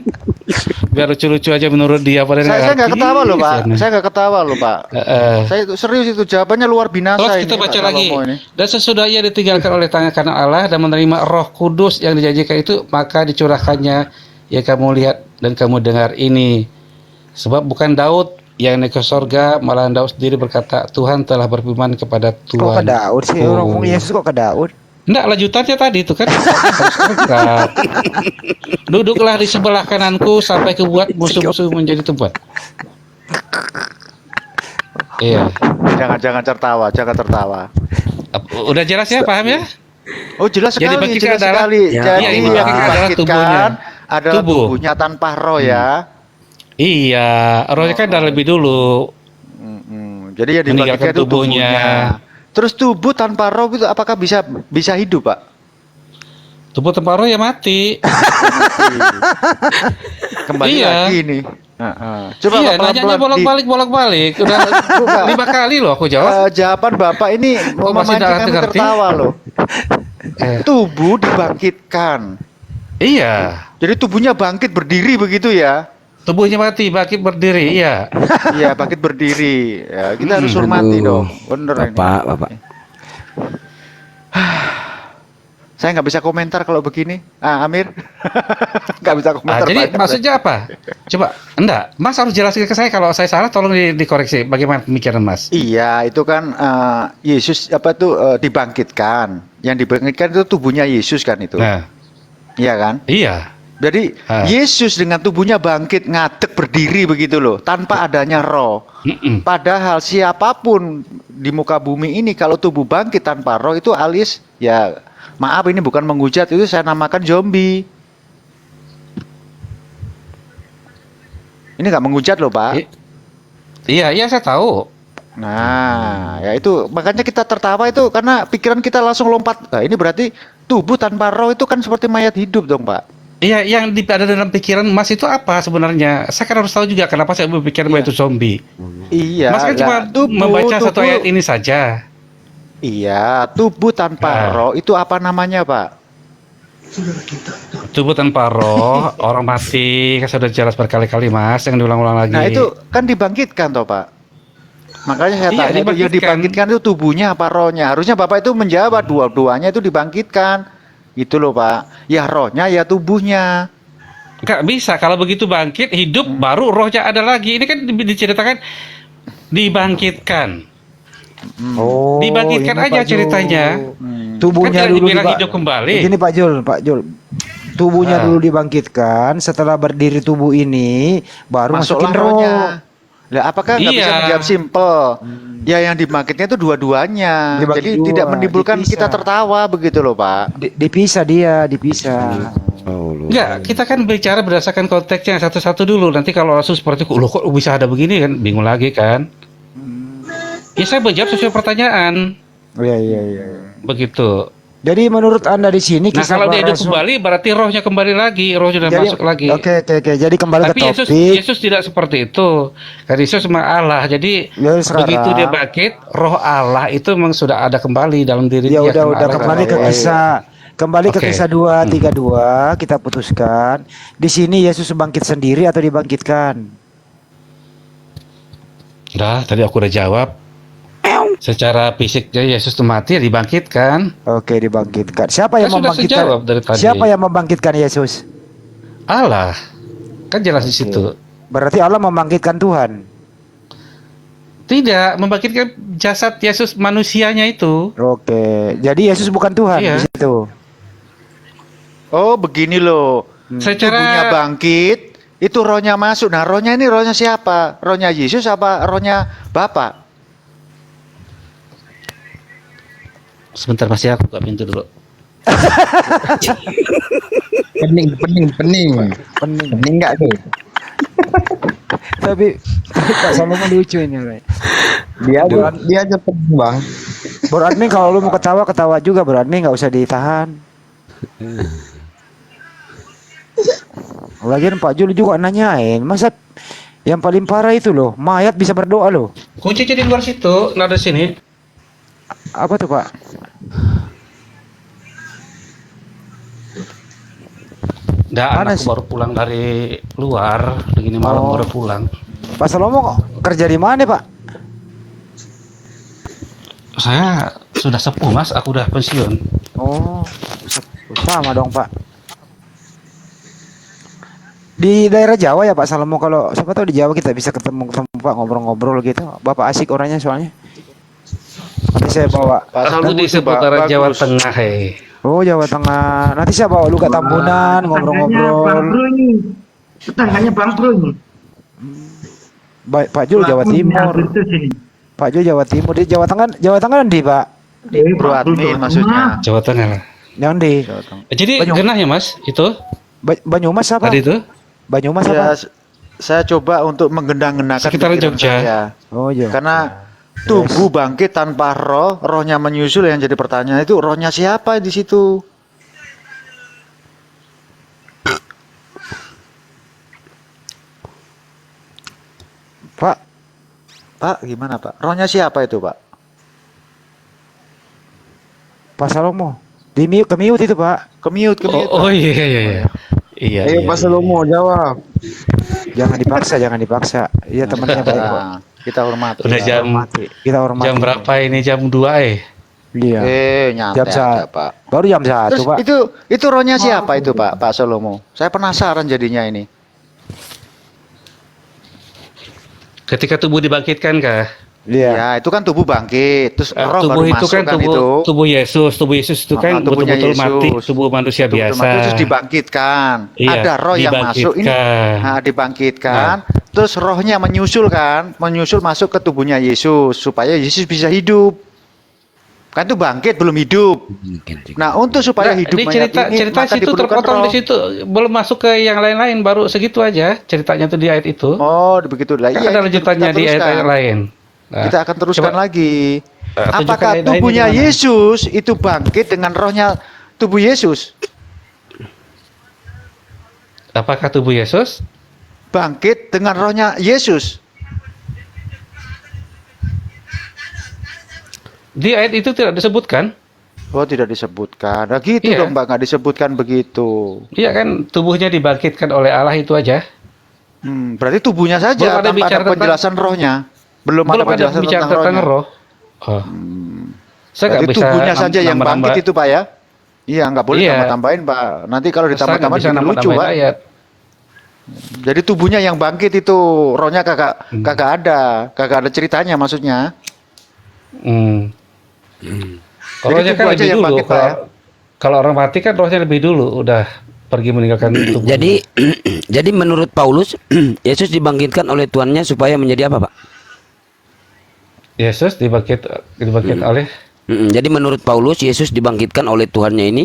Biar lucu-lucu aja menurut dia, padahal Saya nggak ngerti. ketawa loh, Pak. Sana. Saya nggak ketawa loh, Pak. Saya itu serius itu jawabannya luar binasa Terus ini. kita baca Pak lagi. Salomo ini. Dan sesudah ia ditinggalkan oleh tangan kanan Allah dan menerima Roh Kudus yang dijanjikan itu, maka dicurahkannya yang kamu lihat dan kamu dengar ini. Sebab bukan Daud yang naik ke sorga, malah Daud sendiri berkata, Tuhan telah berfirman kepada Kok ke Tuhan. Daud sih? Orang ngomong Yesus kok ke Daud? Enggak, lanjutannya tadi itu kan. Harus lengkap. Duduklah di sebelah kananku sampai kubuat musuh-musuh menjadi tempat. Iya. Jangan tertawa, jangan tertawa. Udah jelas ya, paham ya? Oh jelas Jadi sekali, bangkitkan jelas adalah- sekali. Ya, Jadi iya, yang dibangkitkan adalah tubuhnya. adalah Tubuh. tubuhnya tanpa roh ya. Iya, rohnya kan udah lebih dulu. Jadi yang Meninggalkan dibangkitkan itu tubuhnya. tubuhnya. Terus tubuh tanpa roh itu apakah bisa hidup, Pak? Tubuh tanpa roh ya mati. Kembali Iya. lagi nih. Coba Iya, Pak, nanyanya pelan-pelan bolak-balik. Udah 5 kali loh aku jawab. jawaban Bapak ini Oh, masih memancing kami ngerti? tertawa loh. Eh, Tubuh dibangkitkan. iya, Jadi tubuhnya bangkit berdiri begitu ya? tubuhnya mati, bangkit berdiri. Iya. Iya, bangkit berdiri. Ya, kita harus hormati Aduh. dong. Bener ini. Bapak. Saya nggak bisa komentar kalau begini. Amir, nggak bisa Ah, komentar. jadi banyak. maksudnya apa? Coba, enggak. Mas harus jelaskan ke saya, kalau saya salah tolong dikoreksi. Bagaimana pemikiran Mas? Iya, itu kan Yesus dibangkitkan. Yang dibangkitkan itu tubuhnya Yesus kan itu. Nah, Iya kan? iya. Jadi Yesus dengan tubuhnya bangkit ngadeg berdiri begitu loh, tanpa adanya roh. Padahal siapapun di muka bumi ini kalau tubuh bangkit tanpa roh itu alias ya maaf ini bukan menghujat, itu saya namakan zombie. Ini nggak menghujat loh, Pak. Iya, saya tahu. Nah, ya itu makanya kita tertawa itu karena pikiran kita langsung lompat. Nah, ini berarti tubuh tanpa roh itu kan seperti mayat hidup dong, Pak. Iya, yang ada dalam pikiran Mas itu apa sebenarnya? Saya kan harus tahu juga kenapa saya berpikir bahwa itu zombie. Iya. Mas kan cuma membaca satu ayat ini saja. Iya, tubuh tanpa roh itu apa namanya, Pak? Tubuh tanpa roh, orang mati, kan sudah jelas berkali-kali Mas, yang diulang-ulang lagi. Nah, itu kan dibangkitkan toh, Pak. Makanya saya Iya, tanya itu yang dibangkitkan itu tubuhnya apa rohnya? Harusnya Bapak itu menjawab dua-duanya itu dibangkitkan. Gitu loh, Pak. Ya rohnya ya tubuhnya. Nggak bisa, kalau begitu bangkit, hidup, baru rohnya ada lagi. Ini kan diceritakan dibangkitkan. Oh, Dibangkitkan ini aja Pak Jul. ceritanya. Tubuhnya Kan dulu dibilang hidup kembali. Gini Pak Jul. Tubuhnya dulu dibangkitkan, setelah berdiri tubuh ini baru Masuklah masukin roh. rohnya. Lah apakah nggak bisa Iya. menjawab simpel? Ya yang dibangkitnya itu dua-duanya. Dibagi Jadi dua, tidak menimbulkan dipisah. kita tertawa begitu loh, Pak. Dipisah dia, dipisah. Enggak, kita kan bicara berdasarkan konteksnya satu-satu dulu. Nanti kalau langsung seperti itu, loh kok bisa ada begini kan? Bingung lagi kan? Ya saya menjawab sesuai pertanyaan. Iya. Begitu. Jadi menurut Anda di sini Nah, kisah kalau dia hidup Rasul- berarti berarti rohnya kembali lagi, rohnya sudah Jadi- masuk lagi. Oke. Jadi kembali Tapi ke topik. Yesus tidak seperti itu. Karena Yesus memang Allah. Jadi Ya, sekarang- begitu dia bangkit, roh Allah itu memang sudah ada kembali dalam diri Ya dia. udah karena Allah kembali ke Allah. kisah. Kembali ke Oke. kisah 232 kita putuskan. Di sini Yesus bangkit sendiri atau dibangkitkan? Udah, tadi aku udah jawab. Secara fisiknya Yesus itu mati, ya dibangkitkan. Oke, dibangkitkan. Siapa yang Kan sudah membangkitkan? sejawab dari tadi. Siapa yang membangkitkan Yesus? Allah. Kan jelas di situ. Berarti Allah membangkitkan Tuhan. Tidak, membangkitkan jasad Yesus manusianya itu. Oke. Jadi Yesus bukan Tuhan Iya. di situ. Oh, begini loh. Secara Tubuhnya bangkit, itu rohnya masuk. Nah, rohnya ini rohnya siapa? Rohnya Yesus apa rohnya Bapak? sebentar Mas ya, aku buka pintu dulu. Pening nggak tuh? Tapi Pak Salomo lucu ini, Ray. Dia aja pening bang. Bro admin kalau lu mau ketawa ketawa juga bro admin, nggak usah ditahan. Lagian Pak Jul juga nanyain, masa yang paling parah itu loh, mayat bisa berdoa loh. Kunci di luar situ, nada sini. Apa tuh Pak? Nggak, Mana anakku sih? baru pulang dari luar, begini malam Oh. baru pulang. Pak Salomo kerja di mana Pak? Saya sudah sepuh mas, aku udah pensiun. Oh, sama dong Pak. Di daerah Jawa ya Pak Salomo, kalau siapa tahu di Jawa kita bisa ketemu Pak, ngobrol-ngobrol gitu. Bapak asik orangnya soalnya. Nanti saya bawa. Pak Aku Salomo di itu, Pak, seputaran Jawa bagus. Tengah, hei. Oh Jawa Tengah. Nanti saya bawa lu ke Tambunan, Bang ngobrol-ngobrol. Bro ini. Tetangganya Bang Bro ini. Baik, Pak Jul Jawa Pelaku Timur. Agustus ini. Pak Jul Jawa Timur. Di Jawa Tengah di Pak. Bro admin maksudnya. Jawa Tengah lah. Yang di Jadi Banyak. genah ya mas, itu Banyumas apa? tadi itu? Banyumas Ya, apa? saya coba untuk menggendang-gendangkan Sekitaran pikiran Jogja. saya. Oh iya. Karena tubuh bangkit tanpa roh, rohnya menyusul, yang jadi pertanyaan itu rohnya siapa di situ? Pak, Pak, gimana Pak? Rohnya siapa itu Pak? Pak Salomo. Ke mute itu Pak. Kemiut. Oh iya iya iya. Iya. Ayo iya, Pak iya. Salomo jawab. Jangan dipaksa. Iya temannya baik kok. Nah, kita hormati. Udah Pak. jam Kita hormati. jam berapa ini? Jam 2 Iya. Nyantai Jam aja sa- Pak. Baru jam 1 Terus Pak. itu rohnya siapa itu Pak Salomo? Saya penasaran jadinya ini. Ketika tubuh dibangkitkan kah? Iya. Ya, itu kan tubuh bangkit, terus roh Tubuh baru itu masuk kan tubuh itu. tubuh Yesus. Tubuh Yesus itu kan Tubuhnya betul-betul mati, Yesus. tubuh manusia Betul-betul biasa. mati, terus dibangkitkan. Iya, Ada roh yang masuk ini. dibangkitkan. Nah, dibangkitkan. Terus rohnya menyusul masuk ke tubuhnya Yesus supaya Yesus bisa hidup. Kan itu bangkit belum hidup. Nah, untuk supaya hidup ini mayat cerita maka situ diperlukan terpotong roh. di situ, belum masuk ke yang lain-lain, baru segitu aja ceritanya tuh di ayat itu. Oh, begitu lah. Kan ada lanjutannya di ayat-ayat lain. Nah, Kita akan teruskan coba, lagi. tunjukkan Apakah ayat lainnya tubuhnya gimana? Yesus itu bangkit dengan rohnya tubuh Yesus? Apakah tubuh Yesus? Bangkit dengan rohnya Yesus. Di ayat itu tidak disebutkan. Oh, tidak disebutkan. Nah, gitu Iya. dong, Mbak. Nggak disebutkan begitu. Iya kan, tubuhnya dibangkitkan oleh Allah itu aja. Berarti tubuhnya saja Belum ada tanpa bicara ada penjelasan rohnya. Belum ada Belum ada penjelasan bicara tentang tentang rohnya. roh. Oh. Saya nggak Berarti bisa tubuhnya saja yang nambah-nambah. bangkit itu, Pak ya? Iya, nggak boleh Iya. tambah-tambahin, Pak. Nanti kalau Saya nggak ditambah-tambahin bisa bikin lucu, nambah-nambahin Pak. ayat. Jadi tubuhnya yang bangkit itu, rohnya kagak ada ceritanya maksudnya. Hmm. Kalau Jadi rohnya kan tubuh aja lebih yang dulu. bangkit, Pak, ya? Kalau orang mati kan rohnya lebih dulu, udah pergi meninggalkan tubuh. Jadi jadi menurut Paulus Yesus dibangkitkan oleh Tuhannya supaya menjadi apa, Pak? Yesus dibangkit oleh Jadi menurut Paulus Yesus dibangkitkan oleh Tuhannya ini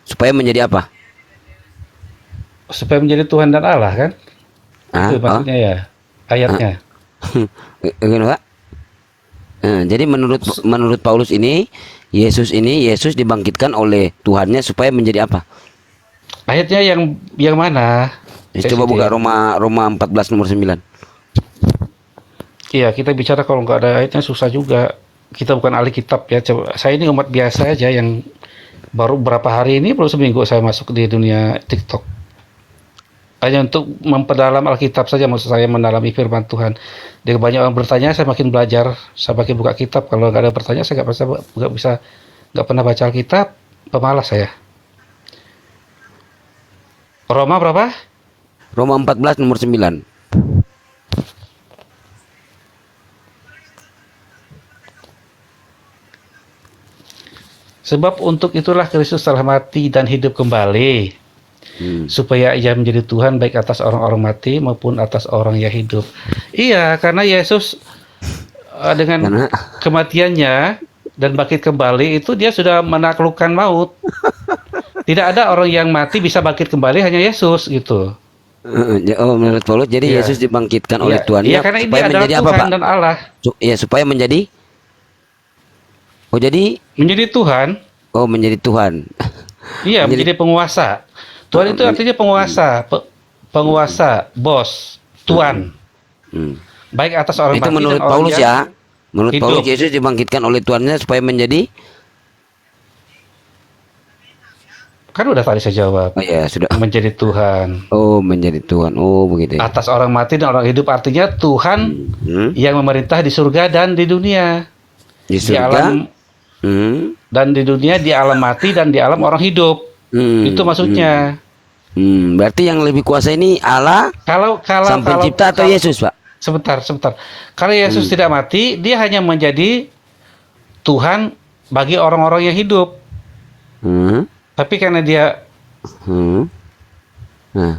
supaya menjadi apa? supaya menjadi Tuhan dan Allah kan? Ah, Itu maksudnya ya ayatnya. Gimana, Pak? Jadi menurut Paulus ini Yesus dibangkitkan oleh Tuhannya supaya menjadi apa? Ayatnya yang mana? Coba buka Roma 14 nomor 9. Iya, kita bicara kalau nggak ada ayatnya susah juga. Kita bukan ahli kitab ya. Coba, saya ini umat biasa aja yang baru berapa hari ini, belum seminggu saya masuk di dunia TikTok. Hanya untuk memperdalam Alkitab saja, maksud saya mendalami firman Tuhan. Dia banyak orang bertanya, saya makin belajar, saya makin buka kitab. Kalau nggak ada pertanyaan, saya nggak pernah baca Alkitab, pemalas saya. Roma berapa? Roma 14 nomor 9. Sebab untuk itulah Kristus telah mati dan hidup kembali, supaya ia menjadi Tuhan baik atas orang-orang mati maupun atas orang yang hidup. Iya, karena Yesus dengan kematiannya dan bangkit kembali itu dia sudah menaklukkan maut. tidak ada orang yang mati bisa bangkit kembali, hanya Yesus gitu. Oh, menurut Paulus jadi Iya. Yesus dibangkitkan oleh Iya, Tuhan iya, karena ini supaya adalah menjadi apa, Tuhan Pak? dan Allah. Ya, supaya menjadi jadi Menjadi Tuhan, menjadi Tuhan. iya, menjadi penguasa. Tuhan itu artinya penguasa, penguasa, bos, tuan. Hmm. Baik atas orang Itu mati menurut dan orang Paulus yang ya. Menurut hidup. Paulus Yesus dibangkitkan oleh Tuhannya supaya menjadi Kan udah tadi saya jawab. oh ya sudah. Menjadi Tuhan. Oh, menjadi Tuhan. Oh, begitu ya. Atas orang mati dan orang hidup artinya Tuhan yang memerintah di surga dan di dunia. Di Di surga. alam dan di dunia, di alam mati dan di alam orang hidup. Itu maksudnya. Berarti yang lebih kuasa ini Allah, Kalau Sang Pencipta atau Yesus, Pak? Sebentar. Kalau Yesus tidak mati, dia hanya menjadi Tuhan bagi orang-orang yang hidup. Tapi karena dia Nah.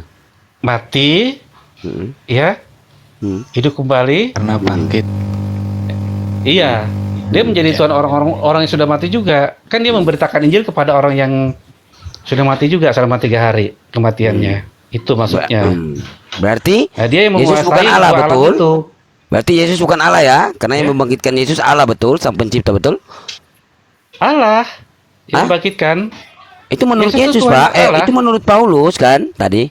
mati, ya, hidup kembali. Karena bangkit. Iya, dia menjadi Tuhan orang yang sudah mati juga. Kan dia memberitakan Injil kepada orang yang sudah mati juga selama 3 hari kematiannya. Itu maksudnya. Berarti Nah, dia yang Yesus menguasai bukan Allah, dua alam betul? itu. Berarti Yesus bukan Allah ya? Karena yang membangkitkan Yesus Allah, betul? Sang Pencipta, betul? Allah yang Hah? membangkitkan. Itu menurut Yesus itu Yesus, Tuhan Pak. Allah. Itu menurut Paulus kan tadi?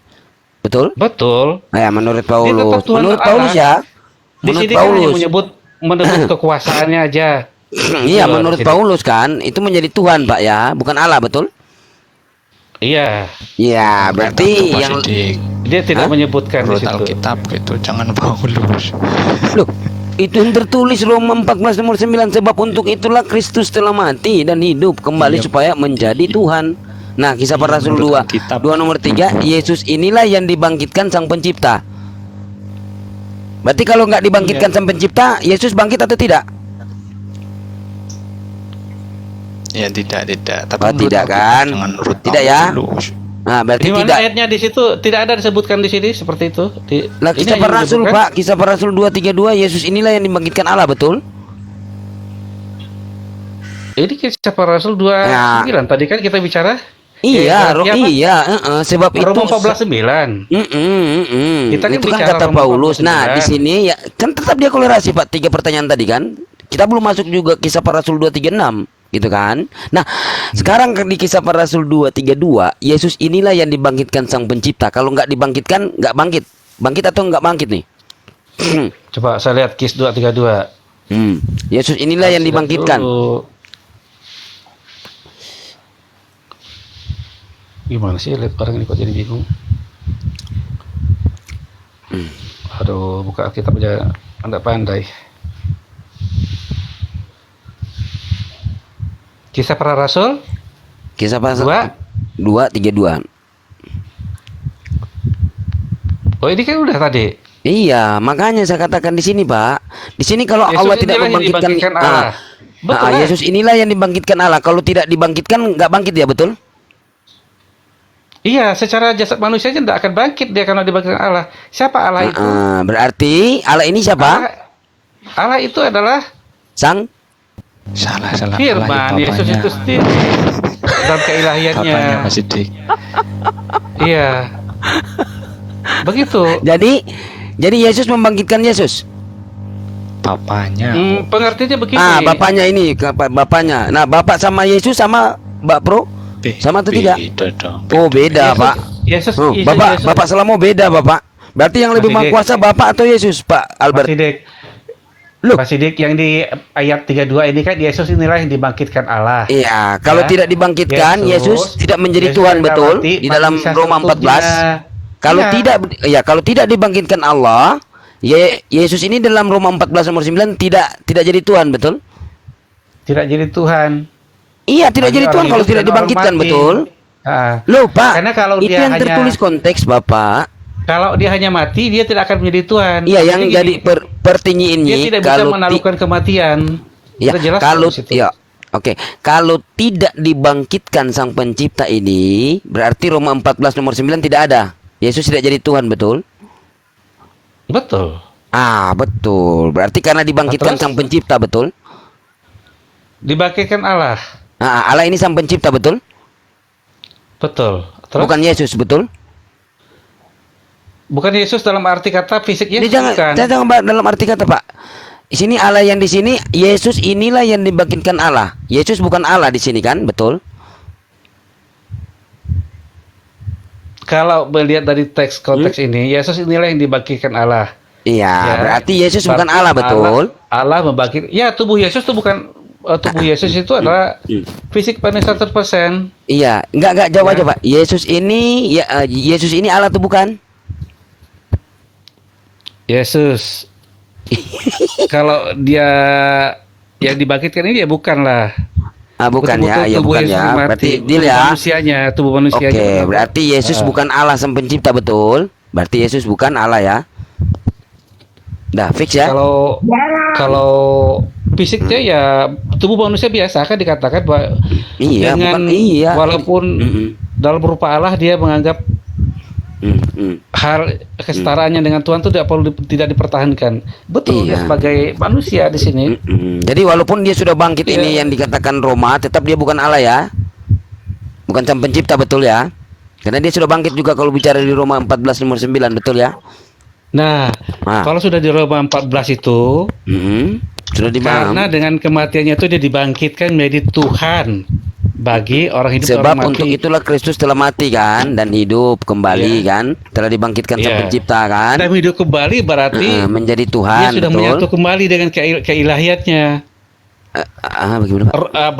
Betul? Betul. Ya, menurut Dia Paulus. tetap Tuhan Menurut Allah. Paulus ya. Di Menurut sini kan hanya Paulus. menyebut kekuasaannya aja. Iya, Gitu loh, menurut di sini. Paulus kan itu menjadi Tuhan, Pak ya, bukan Allah, betul? Iya, Iya, berarti Pak yang Sidik. dia tidak menyebutkan di Menurut situ. Alkitab gitu, jangan Paulus. loh, itu yang tertulis Roma 14 nomor 9, sebab untuk itulah Kristus telah mati dan hidup kembali supaya menjadi Tuhan. Nah, Kisah Para Rasul 2 menurut Alkitab. 2 nomor 3, Yesus inilah yang dibangkitkan Sang Pencipta. Berarti kalau nggak dibangkitkan Sang Pencipta, Yesus bangkit atau tidak? Ya tidak. Tapi Oh, menurut tidak Alkitab, kan? Jangan menurut Tidak ya? Paulus. Nah, berarti Di mana tidak. ayatnya di situ tidak ada disebutkan di sini seperti itu. Lah, Ini Kisah hanya Para Rasul, menyebutkan- Pak, Kisah Para Rasul 2:32, Yesus inilah yang dibangkitkan Allah, betul? Ini Kisah Para Rasul 2:9 tadi kan kita bicara. Iya, Apa? iya, sebab itu Roma 14:9. Kita kan itu kan bicara kata Roma Paulus. 14:9. Nah, di sini ya kan tetap dia kolerasi, Pak. 3 pertanyaan tadi kan. Kita belum masuk juga Kisah Para Rasul 2:36, gitu kan. Nah, sekarang di Kisah Para Rasul 2:32, Yesus inilah yang dibangkitkan Sang Pencipta. Kalau nggak dibangkitkan, nggak bangkit. Bangkit atau nggak bangkit nih? Coba saya lihat Kis 2:32. Yesus inilah yang dibangkitkan. Gimana sih lihat orang ini kok jadi bingung? Aduh, buka Alkitab aja Anda pandai. Kisah Para Rasul Kisah Para Rasul 2:32. 2:32. Oh, ini kan udah tadi. Iya, makanya saya katakan di sini, Pak. Di sini kalau Yesus Allah tidak inilah yang membangkitkan dibangkitkan Allah. Betul lah. Yesus inilah yang dibangkitkan Allah. Kalau tidak dibangkitkan, nggak bangkit ya, betul? Iya, secara jasad manusia aja tidak akan bangkit dia kalau dibangkitkan Allah. Siapa Allah itu? Berarti Allah ini siapa? Allah itu adalah Sang Salah. Firman. Apalagi Yesus bapaknya. itu sendiri dalam keilahiannya. Bapaknya Pak Sidik. Iya. Begitu. Jadi Yesus membangkitkan Yesus. Bapaknya. Pengertiannya begini. Bapaknya ini, bapaknya. Nah, bapak sama Yesus sama Mbak Pro? Sama atau tidak? Beda dong. Oh, beda, Pak. Yesus, Bapak Selamo beda, Bapak. Berarti yang lebih Mas Sidik. kuasa Bapak atau Yesus, Pak Albert? Mas Sidik. Loh. Mas Sidik, yang di ayat 32 ini kan Yesus inilah yang dibangkitkan Allah. Iya, kalau tidak dibangkitkan Yesus tidak menjadi Yesus Tuhan, tidak betul? mati, Di dalam mati Roma sesungguhnya. 14. Kalau Iya. kalau tidak dibangkitkan Allah, Yesus ini dalam Roma 14 nomor 9 tidak jadi Tuhan, betul? Tidak jadi Tuhan. Iya, tidak Bagi jadi orang Tuhan kalau hidup tidak dan orang dibangkitkan, mati. betul? Loh, Pak. Karena kalau itu dia yang hanya- tertulis konteks, Bapak. Kalau dia hanya mati, dia tidak akan menjadi Tuhan. Iya, yang Jadi jadi pertanyaan dia ini tidak bisa kalau menaklukkan kematian. ya, Sudah jelas kalau di situ. ya, oke, kalau tidak dibangkitkan Sang Pencipta ini, berarti Roma 14 nomor 9 tidak ada. Yesus tidak jadi Tuhan, betul? Betul. Betul. Berarti karena dibangkitkan Terus? Sang Pencipta, betul? Dibangkitkan Allah. Allah ini Sang Pencipta, betul? Betul. Terus? Bukan Yesus, betul? Bukan Yesus dalam arti kata fisik Ini Yesus, jangan, bukan. jangan dalam arti kata, Pak. Di sini Allah yang di sini, Yesus inilah yang dibangkitkan Allah. Yesus bukan Allah di sini kan, betul? Kalau melihat dari konteks ini, Yesus inilah yang dibangkitkan Allah. Iya, Ya, berarti Yesus bukan berarti Allah, betul? Allah membangkit. Ya, tubuh Yesus itu bukan tubuh Yesus itu adalah fisik pada 100%. Iya, enggak jawab Ya. aja, Pak. Yesus ini Yesus ini Allah tuh bukan? Yesus. Kalau dia yang dibangkitkan ini ya bukan lah. Ah, bukan ya, Betul-betul ya tubuh bukan Yesus ya. mati. Berarti deal Tubuh ya. manusianya, tubuh manusianya. Oke, berarti Yesus bukan Allah sang pencipta, betul? Berarti Yesus bukan Allah ya. Dah fix ya. Kalau fisiknya ya tubuh manusia biasa kan dikatakan bahwa Iya, dengan bukan iya. walaupun dalam berupa Allah dia menganggap hal kesetaraannya dengan Tuhan itu tidak dipertahankan. Betul, dia Iya. sebagai manusia di sini. Jadi walaupun dia sudah bangkit Iya. ini yang dikatakan Roma, tetap dia bukan Allah ya. Bukan sang pencipta, betul ya. Karena dia sudah bangkit juga kalau bicara di Roma 14 nomor 9, betul ya. Nah, Ah. kalau sudah di Roma 14 itu Sudah dipaham. karena dengan kematiannya itu dia dibangkitkan menjadi Tuhan bagi orang hidup dan Sebab orang untuk mati. itulah Kristus telah mati kan dan hidup kembali Iya. kan, telah dibangkitkan sang Iya. pencipta kan. Dan hidup kembali berarti Menjadi dia Tuhan, sudah betul. menyatu kembali dengan keilahiatnya. Bagaimana, Pak?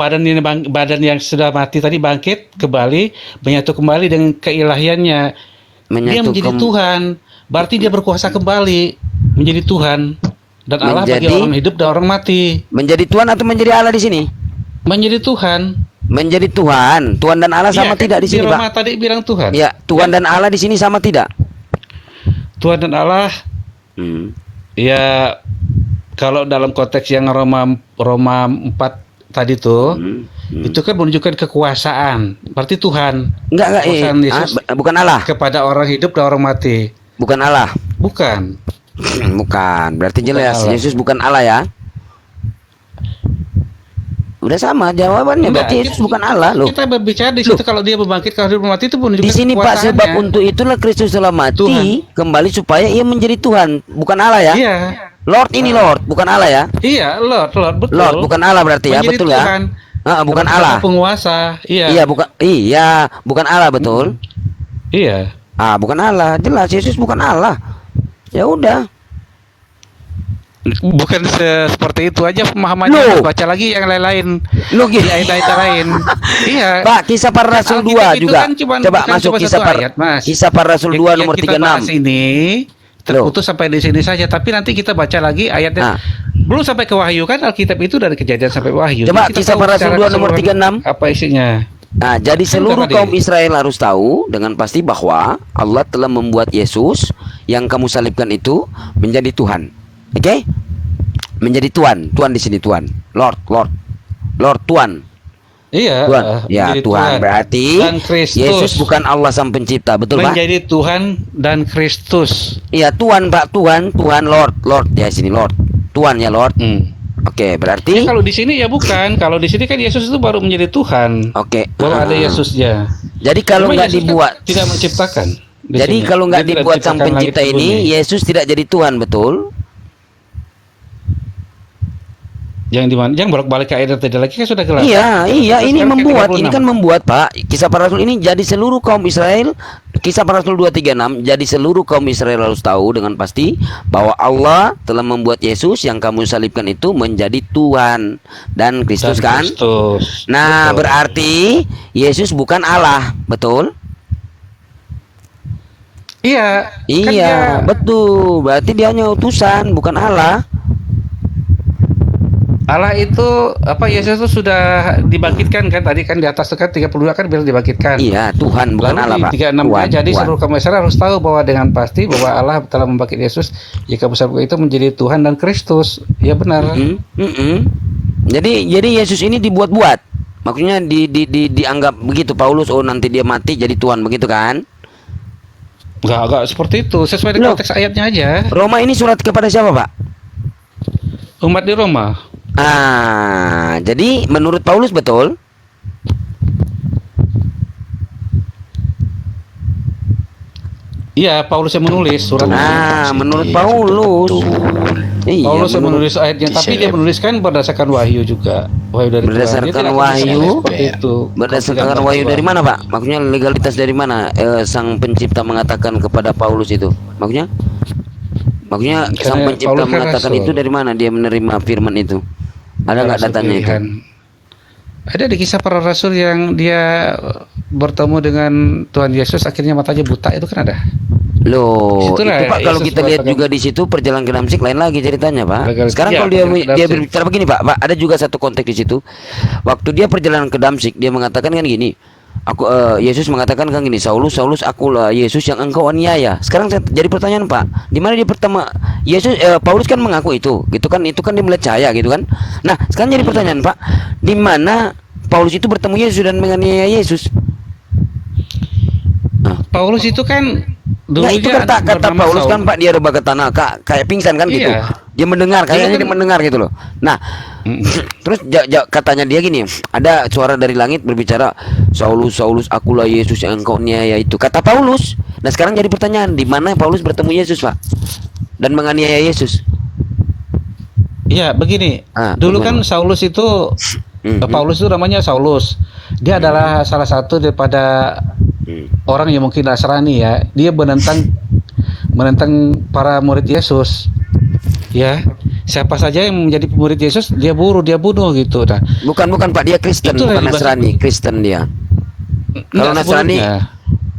Badan yang sudah mati tadi bangkit kembali, menyatu kembali dengan keilahiannya. Dia Menyatu menjadi Tuhan, berarti dia berkuasa kembali menjadi Tuhan dan Allah bagi Menjadi- orang hidup dan orang mati. Menjadi Tuhan atau menjadi Allah di sini? Menjadi Tuhan. Menjadi Tuhan. Tuhan dan Allah sama Iya, kan tidak di sini, Roma Pak? tadi bilang Tuhan. Ya, Tuhan dan Allah di sini sama tidak? Tuhan dan Allah ya kalau dalam konteks yang Roma 4 tadi tuh itu kan menunjukkan kekuasaan. Berarti Tuhan. Enggak, Kekuasaan Yesus bukan Allah. kepada orang hidup dan orang mati. Bukan Allah. Bukan. Bukan. Berarti jelas Allah. Yesus bukan Allah ya. Udah sama jawabannya. Enggak, Berarti Yesus bukan Allah loh. Kita berbicara di situ kalau dia membangkit kalau hidup mati itu menunjukkan Di sini Pak, sebab kekuasaannya. untuk itulah Kristus telah mati Tuhan. kembali supaya ia menjadi Tuhan, bukan Allah ya. Iya. Lord ini Lord, bukan Allah ya. Iya, Lord, betul. Lord bukan Allah berarti ya, Menjadi betul Tuhan. ya. Bukan Dengan Allah. penguasa. Iya. Iya, bukan Allah betul. Iya. Bukan Allah, jelas Yesus bukan Allah. Ya udah. Bukan seperti itu aja pemahamannya. Loh. Baca lagi yang lain-lain. Lu Di gitu. ayat-ayat lain. Iya. Pak, Kisah Para Rasul 2 Alkitab itu juga. kan Coba bukan masuk cuma Kisah satu Para ayat, Mas. Kisah Para Rasul 2 nomor Yang kita bahas 36. ini terputus sampai di sini saja, tapi nanti kita baca lagi ayatnya. Belum sampai ke Wahyu kan, Alkitab itu dari Kejadian sampai Wahyu. Coba Jadi kita Kisah tahu Para Rasul secara 2 nomor keseluruhan 36. Apa isinya? Jadi seluruh tadi. kaum Israel harus tahu dengan pasti bahwa Allah telah membuat Yesus yang kamu salibkan itu menjadi Tuhan. Oke? Menjadi Tuhan. Tuhan di sini Tuhan. Lord Tuhan. Iya. Tuhan. Ya, menjadi Tuhan. Berarti dan Kristus. Yesus bukan Allah sang pencipta, betul Pak? menjadi Tuhan dan Kristus. Iya, Tuhan Pak, Tuhan, Lord ya sini Lord. Tuhan ya Lord. Oke, berarti Kalau di sini ya bukan. Kalau di sini kan Yesus itu baru menjadi Tuhan. Oke. Baru ada Yesusnya. Jadi kalau Cuma nggak Yesus kan dibuat tidak menciptakan. di Jadi sini. kalau nggak Dia tidak dibuat sang menciptakan pencipta langit dan ini, bumi. Yesus tidak jadi Tuhan, betul? Yang di mana? Yang bolak-balik ke ayat tadi lagi kan sudah jelas. Iya, ini Sekarang ke membuat, 36. ini kan membuat Pak. Kisah Para Rasul ini jadi seluruh kaum Israel. Kisah Para Rasul 236 jadi seluruh kaum Israel harus tahu dengan pasti bahwa Allah telah membuat Yesus yang kamu salibkan itu menjadi Tuhan dan Kristus Dan kan? Kristus. Nah, Betul. berarti Yesus bukan Allah, betul? Iya. kan Iya, dia- betul. Berarti dia hanya utusan, bukan Allah. Allah itu apa Yesus itu sudah dibangkitkan kan tadi kan di atas itu kan 32 kan bilang dibangkitkan. Iya, Tuhan bukan Lalu Allah, di Pak. 36 Tuhan, jadi Tuhan. seluruh kaum Israel harus tahu bahwa dengan pasti bahwa Allah telah membangkit Yesus ya kaum Israel itu menjadi Tuhan dan Kristus. Ya benar. Jadi Yesus ini dibuat-buat. Maksudnya dianggap begitu Paulus, oh nanti dia mati jadi Tuhan, begitu kan? Enggak seperti itu. Sesuai dengan Loh. teks ayatnya aja. Roma ini surat kepada siapa, Pak? Umat di Roma. Jadi menurut Paulus betul? Iya, Paulus yang menulis surat. Nah, menurut Paulus. Iya, Paulus yang menurut- menulis ayatnya, tapi dia menuliskan berdasarkan wahyu juga. Wahyu dari Tuhan. Berdasarkan Dia tidak wahyu? menuliskan seperti itu. Berdasarkan wahyu dari mana, Pak? Maksudnya legalitas dari mana? Sang pencipta mengatakan kepada Paulus itu. Maksudnya sang Karena pencipta Paulus kan mengatakan rasul. itu dari mana dia menerima firman itu? Ada nggak Rasul datanya itu? pilihan. Ada di kisah para rasul yang dia bertemu dengan Tuhan Yesus, akhirnya matanya buta, itu kan ada. Loh, Disitulah itu Pak kalau Yesus kita lihat mengatakan- juga di situ perjalanan ke Damsyik lain lagi ceritanya, Pak. Legal- Sekarang iya, kalau dia perjalanan ke dia Damsyik. berbicara begini, Pak, ada juga satu konteks di situ. Waktu dia perjalanan ke Damsyik, dia mengatakan kan gini. Yesus mengatakan kan gini, Saulus, Saulus, akulah Yesus yang engkau aniaya. Sekarang jadi pertanyaan, Pak, di mana dia pertama Paulus kan mengaku itu kan dia melihat cahaya gitu kan. Nah, sekarang jadi pertanyaan, Pak, di mana Paulus itu bertemu Yesus dan menganiaya Yesus? Paulus itu kan Nah, itu kan kata bernama Paulus Saul. kan, Pak, dia rebah ke tanah, kayak pingsan kan gitu. Iya. Dia mendengar, kayaknya kan- dia mendengar gitu loh. Nah, terus katanya dia gini, ada suara dari langit berbicara, Saulus, Saulus, akulah Yesus yang engkau aniaya itu. Kata Paulus. Nah, sekarang jadi pertanyaan, di mana Paulus bertemu Yesus, Pak? Dan menganiaya Yesus? Iya, begini. Ah, Dulu bagaimana? kan Saulus itu Mhm. Paulus itu namanya Saulus. Dia adalah salah satu daripada orang yang mungkin Nasrani ya. Dia menentang para murid Yesus. Ya. Siapa saja yang menjadi murid Yesus, dia bunuh gitu. Nah, Bukan Pak, dia Kristen, Itu bukan yang dibahas- Nasrani, Kristen dia. Kalau enggak Nasrani, sebelumnya.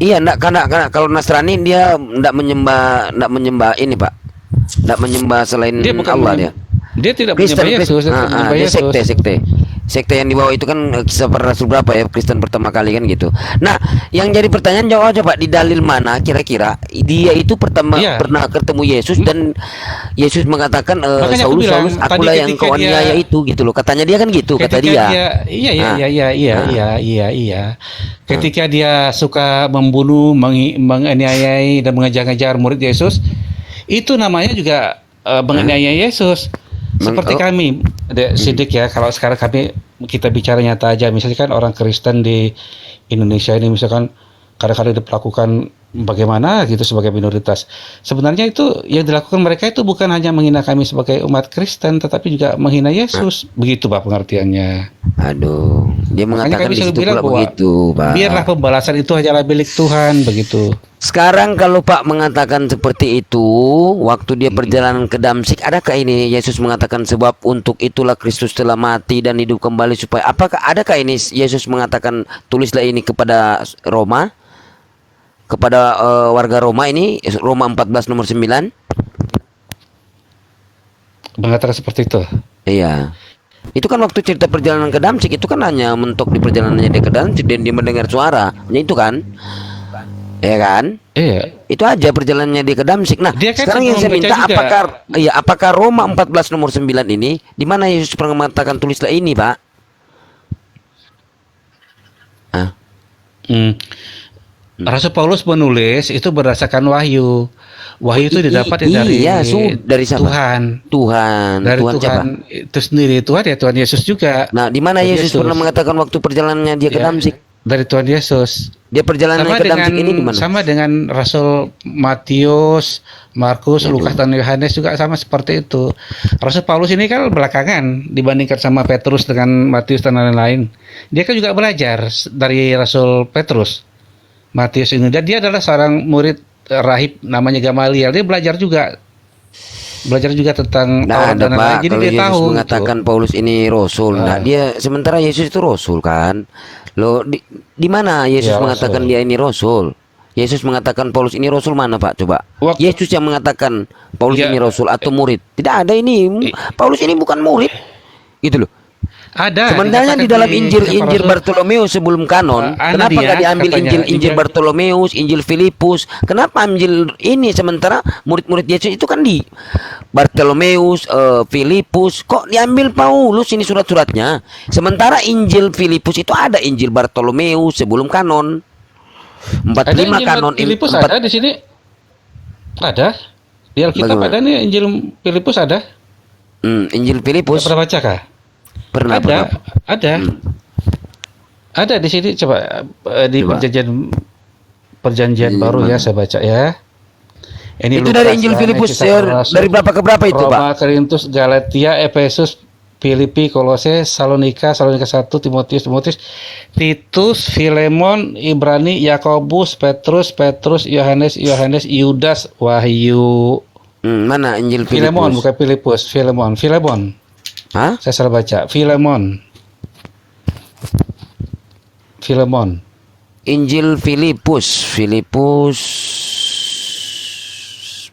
iya, karena kalau Nasrani dia enggak menyembah ini, Pak. Enggak menyembah selain Dia bukan Allah dia. Dia tidak Kristen, menyembah Yesus, dia tidak menyembah dia Yesus. sekte yang dibawa itu kan kisah para rasul berapa ya, Kristen pertama kali kan gitu. Nah, yang jadi pertanyaan jawab aja, Pak, di dalil mana kira-kira dia itu pertama Iya. pernah ketemu Yesus dan Yesus mengatakan Makanya aku Saulus, bilang, Saulus, tadi akulah yang ketika kau dia- aniaya itu gitu loh. Katanya dia kan gitu, kata Ketika dia. Iya. Ketika dia suka membunuh, menganiayai dan mengejar-ngejar murid Yesus, itu namanya juga menganiaya Yesus. Seperti kami, Sidik ya, kalau sekarang kita bicara nyata aja, misalnya kan orang Kristen di Indonesia ini misalkan kadang-kadang diperlakukan bagaimana gitu sebagai minoritas. Sebenarnya itu yang dilakukan mereka itu bukan hanya menghina kami sebagai umat Kristen, tetapi juga menghina Yesus. Begitu Pak pengertiannya. Aduh, dia Makanya mengatakan kami di selalu situ bilang pula bahwa begitu, Pak. biarlah pembalasan itu hanyalah milik Tuhan, begitu. Sekarang kalau Pak mengatakan seperti itu, waktu dia perjalanan ke Damsyik, adakah ini Yesus mengatakan sebab untuk itulah Kristus telah mati dan hidup kembali supaya adakah ini Yesus mengatakan tulislah ini kepada Roma? Kepada warga Roma ini, Roma 14 nomor 9? Mengatakan seperti itu. Iya. Itu kan waktu cerita perjalanan ke Damsyik itu kan hanya mentok di perjalanannya dia ke Damsyik dan dia mendengar suara. Itu kan? Ya kan? Iya. Itu aja perjalanannya dia ke Damsyik. Nah, Dia kan sekarang yang saya membaca minta juga. apakah Roma 14 nomor 9 ini di mana Yesus pernah mengatakan tulislah ini, Pak? Rasul Paulus menulis itu berdasarkan wahyu. Wahyu itu didapat dari dari siapa? Tuhan. Dari Tuhan siapa? Tuhan itu sendiri. Tuhan ya Tuhan Yesus juga. Nah, di mana Tuhan Yesus pernah mengatakan waktu perjalanannya dia ke Ya, Damsyik? dari Tuhan Yesus. Dia perjalanannya ke Damsyik ini di mana? Sama dengan Rasul Matius, Markus, Lukas dan Yohanes juga sama seperti itu. Rasul Paulus ini kan belakangan dibandingkan sama Petrus dengan Matius dan lain-lain. Dia kan juga belajar dari Rasul Petrus. Matius ini dan dia adalah seorang murid rahib namanya Gamaliel. Dia belajar juga tentang Nah, Taurat ada dan lain-lain. Pak, Jadi kalau dia Yesus tahu mengatakan Paulus ini rasul. Nah, dia sementara Yesus itu rasul kan. Loh, di mana Yesus Ya, mengatakan rasul. dia ini rasul? Yesus mengatakan Paulus ini rasul mana, Pak? Coba. Waktu- Yesus yang mengatakan Paulus Ya, ini rasul atau murid? Tidak ada ini. Paulus ini bukan murid. Gitu loh. ada. Sebenarnya di dalam Injil Bartolomeus sebelum kanon, kenapa nggak diambil Injil Bartolomeus, Injil Filipus? Kenapa ambil ini sementara murid-murid Yesus itu kan di Bartolomeus, Filipus, kok diambil Paulus ini surat-suratnya? Sementara Injil Filipus itu ada Injil Bartolomeus sebelum kanon. 45 kanon. Filipus ada di sini. Ada. Di Alkitab Bagaimana? ada nih Injil Filipus ada. Injil Filipus Pernah baca kah? pernah. Ada. Ada di sini coba di Coba. perjanjian baru ya saya baca ya. Ini Itu Lukas, dari Injil Yohanes, Filipus Kisah Para Rasul, dari berapa ke berapa itu, Pak? Roma, Korintus, Galatia, Efesus, Filipi, Kolose, Salonika 1, Timotius, Titus, Filemon, Ibrani, Yakobus, Petrus, Yohanes, Yudas, Wahyu. Mana Injil Filemon, Filipus? bukan Filipus, Filemon. Hah? Saya salah baca. Filemon. Injil Filipus.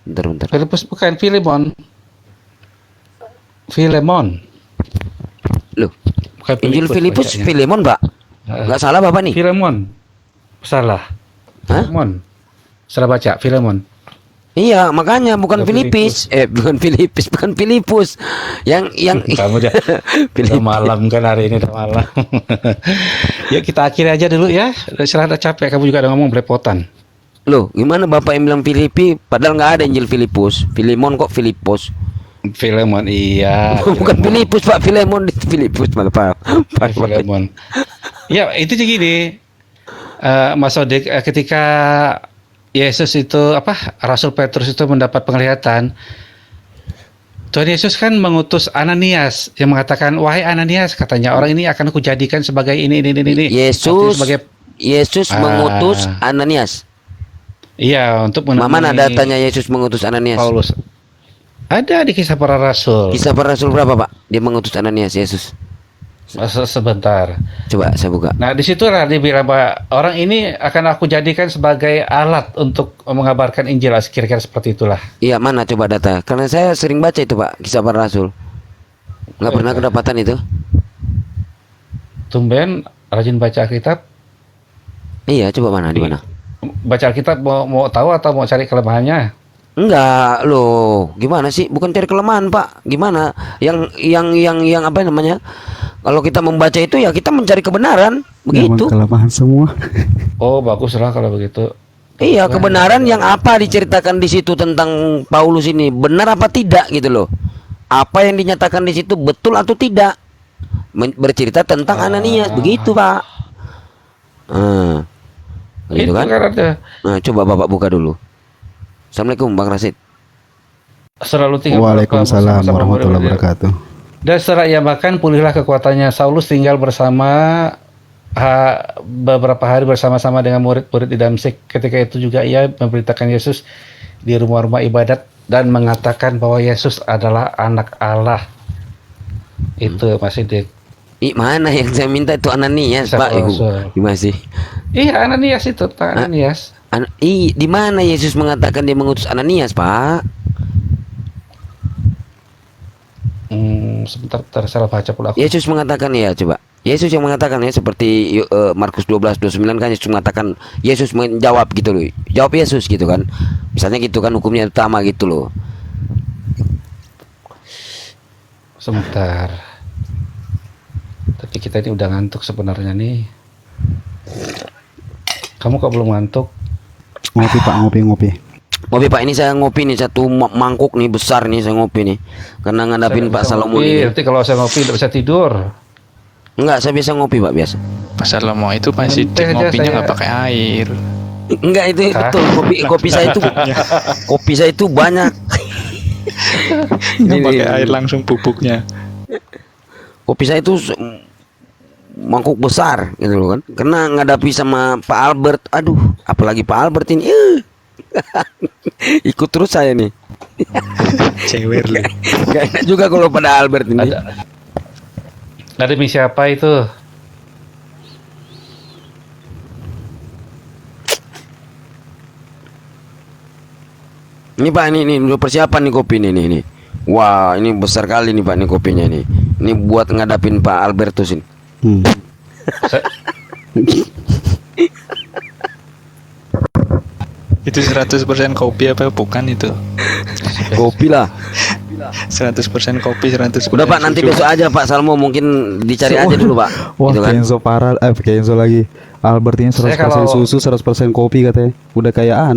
Bentar. Filipus bukan Filemon. Loh, Bukan Injil Filipus bacanya. Filemon, Pak. Nggak salah Bapak nih? Filemon. Salah. Hah? Filemon. Salah baca, Filemon. Iya, makanya bukan Bukan Filipus. Bukan Filipus. Yang Kamu udah malam kan hari ini udah malam. Yuk kita akhiri aja dulu ya. Udah capek, kamu juga udah ngomong belepotan. Loh, gimana Bapak yang bilang Filipi padahal nggak ada Injil Filipus. Filemon kok Filipus. Filemon, iya. Bukan Filipus, Pak. Filemon di Filipus malah Pak. Filemon. Ya, itu jadi gini. Mas Odik, ketika Yesus itu Rasul Petrus itu mendapat penglihatan, Tuhan Yesus kan mengutus Ananias yang mengatakan, wahai Ananias, katanya orang ini akan aku jadikan sebagai ini. Yesus mengutus Ananias. Iya, untuk menemui Mana datanya Yesus mengutus Ananias? Paulus. Ada di Kisah Para Rasul. Kisah Para Rasul berapa, Pak? Dia mengutus Ananias Yesus. Sebentar. Coba saya buka. Nah, disitulah dia bilang bahwa orang ini akan aku jadikan sebagai alat untuk mengabarkan Injil, kira-kira seperti itulah. Iya, mana coba data? Karena saya sering baca itu, Pak, Kisah Para Rasul. Nggak pernah kedapatan itu. Tumben rajin baca Alkitab. Iya, coba mana di mana? Baca Alkitab mau tahu atau mau cari kelemahannya? Enggak loh, gimana sih? Bukan cari kelemahan, Pak. Gimana? Yang apa namanya? Kalau kita membaca itu ya kita mencari kebenaran, begitu. Kelemahan semua. Oh, baguslah kalau begitu. Iya, kebenaran yang apa diceritakan di situ tentang Paulus ini benar apa tidak gitu loh. Apa yang dinyatakan di situ betul atau tidak? Bercerita tentang Ananias, begitu, Pak. Begitu kan? Nah, coba Bapak buka dulu. Assalamualaikum Bang Rasid. Selalu tinggal. Waalaikumsalam warahmatullahi wabarakatuh. Dan setelah ia makan, pulihlah kekuatannya. Saulus tinggal bersama beberapa hari bersama-sama dengan murid-murid di Damsyik. Ketika itu juga ia memberitakan Yesus di rumah-rumah ibadat dan mengatakan bahwa Yesus adalah anak Allah. Itu masih di Mana yang saya minta itu Ananias, Pak. Gimana sih? Iya, Ananias itu, Pak Ananias. Di mana Yesus mengatakan dia mengutus Ananias, Pak? Sebentar salah baca pula aku. Yesus mengatakan ya, coba. Yesus yang mengatakan ya, seperti Markus 12:29 kan Yesus mengatakan, Yesus menjawab gitu loh. Jawab Yesus gitu kan. Misalnya gitu kan hukumnya utama gitu loh. Sebentar. Tapi kita ini udah ngantuk sebenarnya nih. Kamu kok belum ngantuk? Ngopi Pak, ngopi. Ngopi Pak, ini saya ngopi nih satu mangkuk nih besar nih saya ngopi nih. Karena ngadapin Pak Salomo ini. Nanti kalau saya ngopi tidak bisa tidur. Enggak, saya biasa ngopi Pak, biasa. Pak Salomo itu pasti ngopinya nggak pakai air. Enggak, itu betul. Kopi saya itu banyak. Nggak pakai air langsung bubuknya. Kopi saya itu mangkuk besar gitu loh kan. Karena ngadapi sama Pak Albert. Aduh, apalagi Pak Albert ini. Ikut terus saya nih. Cewer lu. Gak enak juga kalau pada Albert ini. Ada misi apa itu? Ini Pak, ini udah persiapan nih kopi nih. Wah, ini besar kali nih Pak nih kopinya nih. Ini buat ngadapin Pak Albertus ini. Itu 100% kopi apa bukan itu? Kopi lah. 100% kopi, 100%. Udah Pak, nanti besok aja Pak Salmo, mungkin dicari aja dulu Pak. Wah, Gitu kan? Kenzo parah, Kenzo lagi. Albert ini 100% susu, 100% kopi katanya. Udah kayak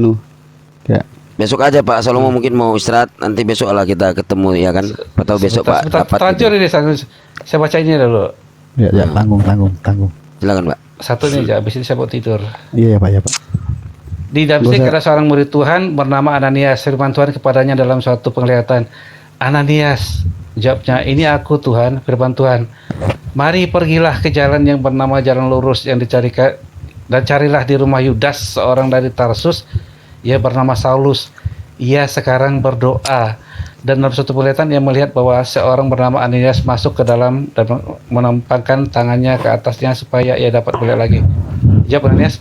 kayak besok aja Pak Salomo mungkin mau istirahat, nanti besok lah kita ketemu ya kan. Atau besok Pak dapat. Terakhir ini saya baca ini dulu. Ya, tanggung. Silakan Pak. Satu nih, habis ini saya mau tidur. Iya Pak, ya Pak. Di Damsyik Gua- ada seorang murid Tuhan bernama Ananias. Firman Tuhan kepadanya dalam suatu penglihatan. Ananias, jawabnya, ini aku Tuhan, firman Tuhan. Mari pergilah ke jalan yang bernama jalan lurus yang dicarikan dan carilah di rumah Yudas seorang dari Tarsus. Ia bernama Saulus. Ia sekarang berdoa. Dan dalam suatu penglihatan ia melihat bahwa seorang bernama Ananias masuk ke dalam dan menampakkan tangannya ke atasnya supaya ia dapat melihat lagi. Jawab Ananias,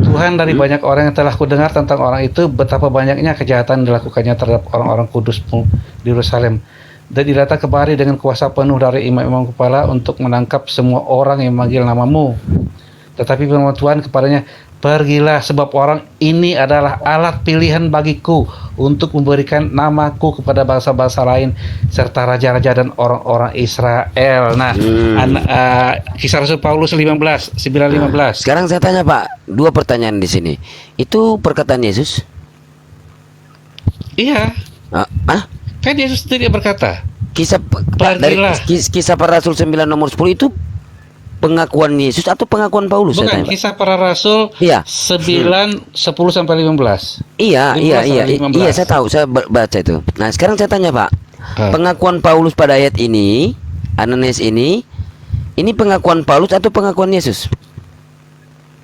Tuhan, dari banyak orang yang telah kudengar tentang orang itu, betapa banyaknya kejahatan dilakukannya terhadap orang-orang kudusmu di Yerusalem. Dan dia datang kemari dengan kuasa penuh dari imam-imam kepala untuk menangkap semua orang yang memanggil namamu. Tetapi firman Tuhan kepadanya, pergilah, sebab orang ini adalah alat pilihan bagiku untuk memberikan namaku kepada bangsa-bangsa lain serta raja-raja dan orang-orang Israel. Nah, Kisah Rasul Paulus 9:15. Sekarang saya tanya Pak, dua pertanyaan di sini. Itu perkataan Yesus? Iya, Ah? kan Yesus sendiri berkata, Kisah Pergilah. Kisah para Rasul 9 nomor 10 itu pengakuan Yesus atau pengakuan Paulus? saya bukan, tanya, Pak? Kisah Para Rasul Iya. 9, 10 sampai 15. Iya, 15 saya tahu, saya baca itu. Nah, sekarang saya tanya Pak, Ah. pengakuan Paulus pada ayat ini, Ananias ini pengakuan Paulus atau pengakuan Yesus?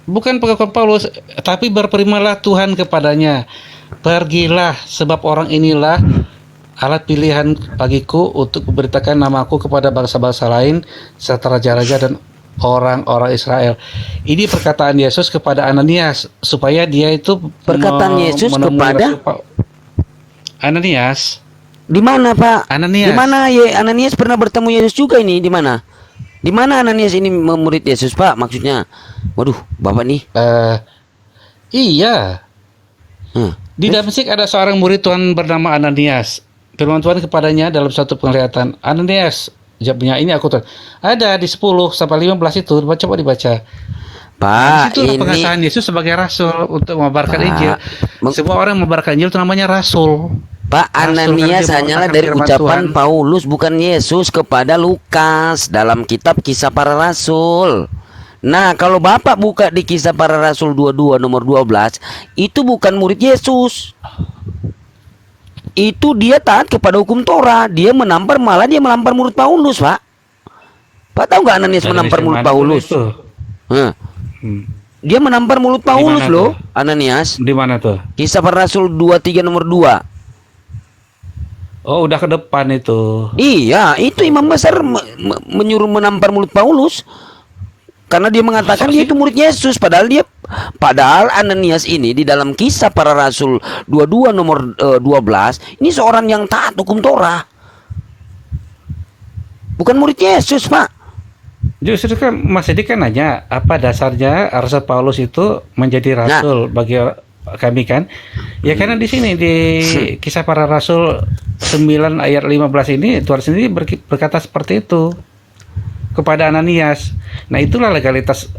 Bukan pengakuan Paulus, tapi berfirmanlah Tuhan kepadanya, pergilah, sebab orang inilah alat pilihan bagiku untuk memberitakan namaku kepada bangsa-bangsa lain serta raja-raja dan orang-orang Israel. Ini perkataan Yesus kepada Ananias supaya dia itu Perkataan Yesus menemui kepada Rasul Ananias. di mana Pak? Ananias. Di mana Ananias pernah bertemu Yesus juga ini? Di mana? Di mana Ananias ini murid Yesus Pak? Maksudnya, waduh, Bapak nih. Iya. Di Damsyik ada seorang murid Tuhan bernama Ananias. Firman Tuhan kepadanya dalam satu penglihatan, Ananias, jawabnya, ini aku Tuhan. Ada di 10 sampai 15 itu, coba dibaca. Pak, Itu ini pengasahan Yesus sebagai rasul untuk mengabarkan Pak, Injil. Semua orang yang mengabarkan Injil itu namanya rasul. Pak, Rasul Ananias kan dia hanyalah mengatakan dari firman ucapan Tuhan. Paulus, bukan Yesus kepada Lukas dalam kitab Kisah Para Rasul. Nah, kalau Bapak buka di Kisah Para Rasul 22 nomor 12, itu bukan murid Yesus. Itu dia taat kepada hukum Torah. Dia menampar murid Paulus, Pak. Pak, tahu nggak Ananias menampar murid Paulus? Dia menampar mulut Paulus Di mana loh, tuh? Ananias. Di mana tuh? Kisah Para Rasul 23 nomor 2. Oh, udah ke depan itu. Iya, itu imam besar menyuruh menampar mulut Paulus. Karena dia mengatakan dia itu murid Yesus, padahal Ananias ini di dalam Kisah Para Rasul 22 nomor 12, ini seorang yang taat hukum Torah. Bukan murid Yesus, Pak. Justru kan Mas Edi kan nanya apa dasarnya Rasul Paulus itu menjadi rasul bagi kami kan? Ya karena di sini di Kisah Para Rasul 9 ayat 15 ini Tuhan sendiri berkata seperti itu kepada Ananias. Nah, itulah legalitas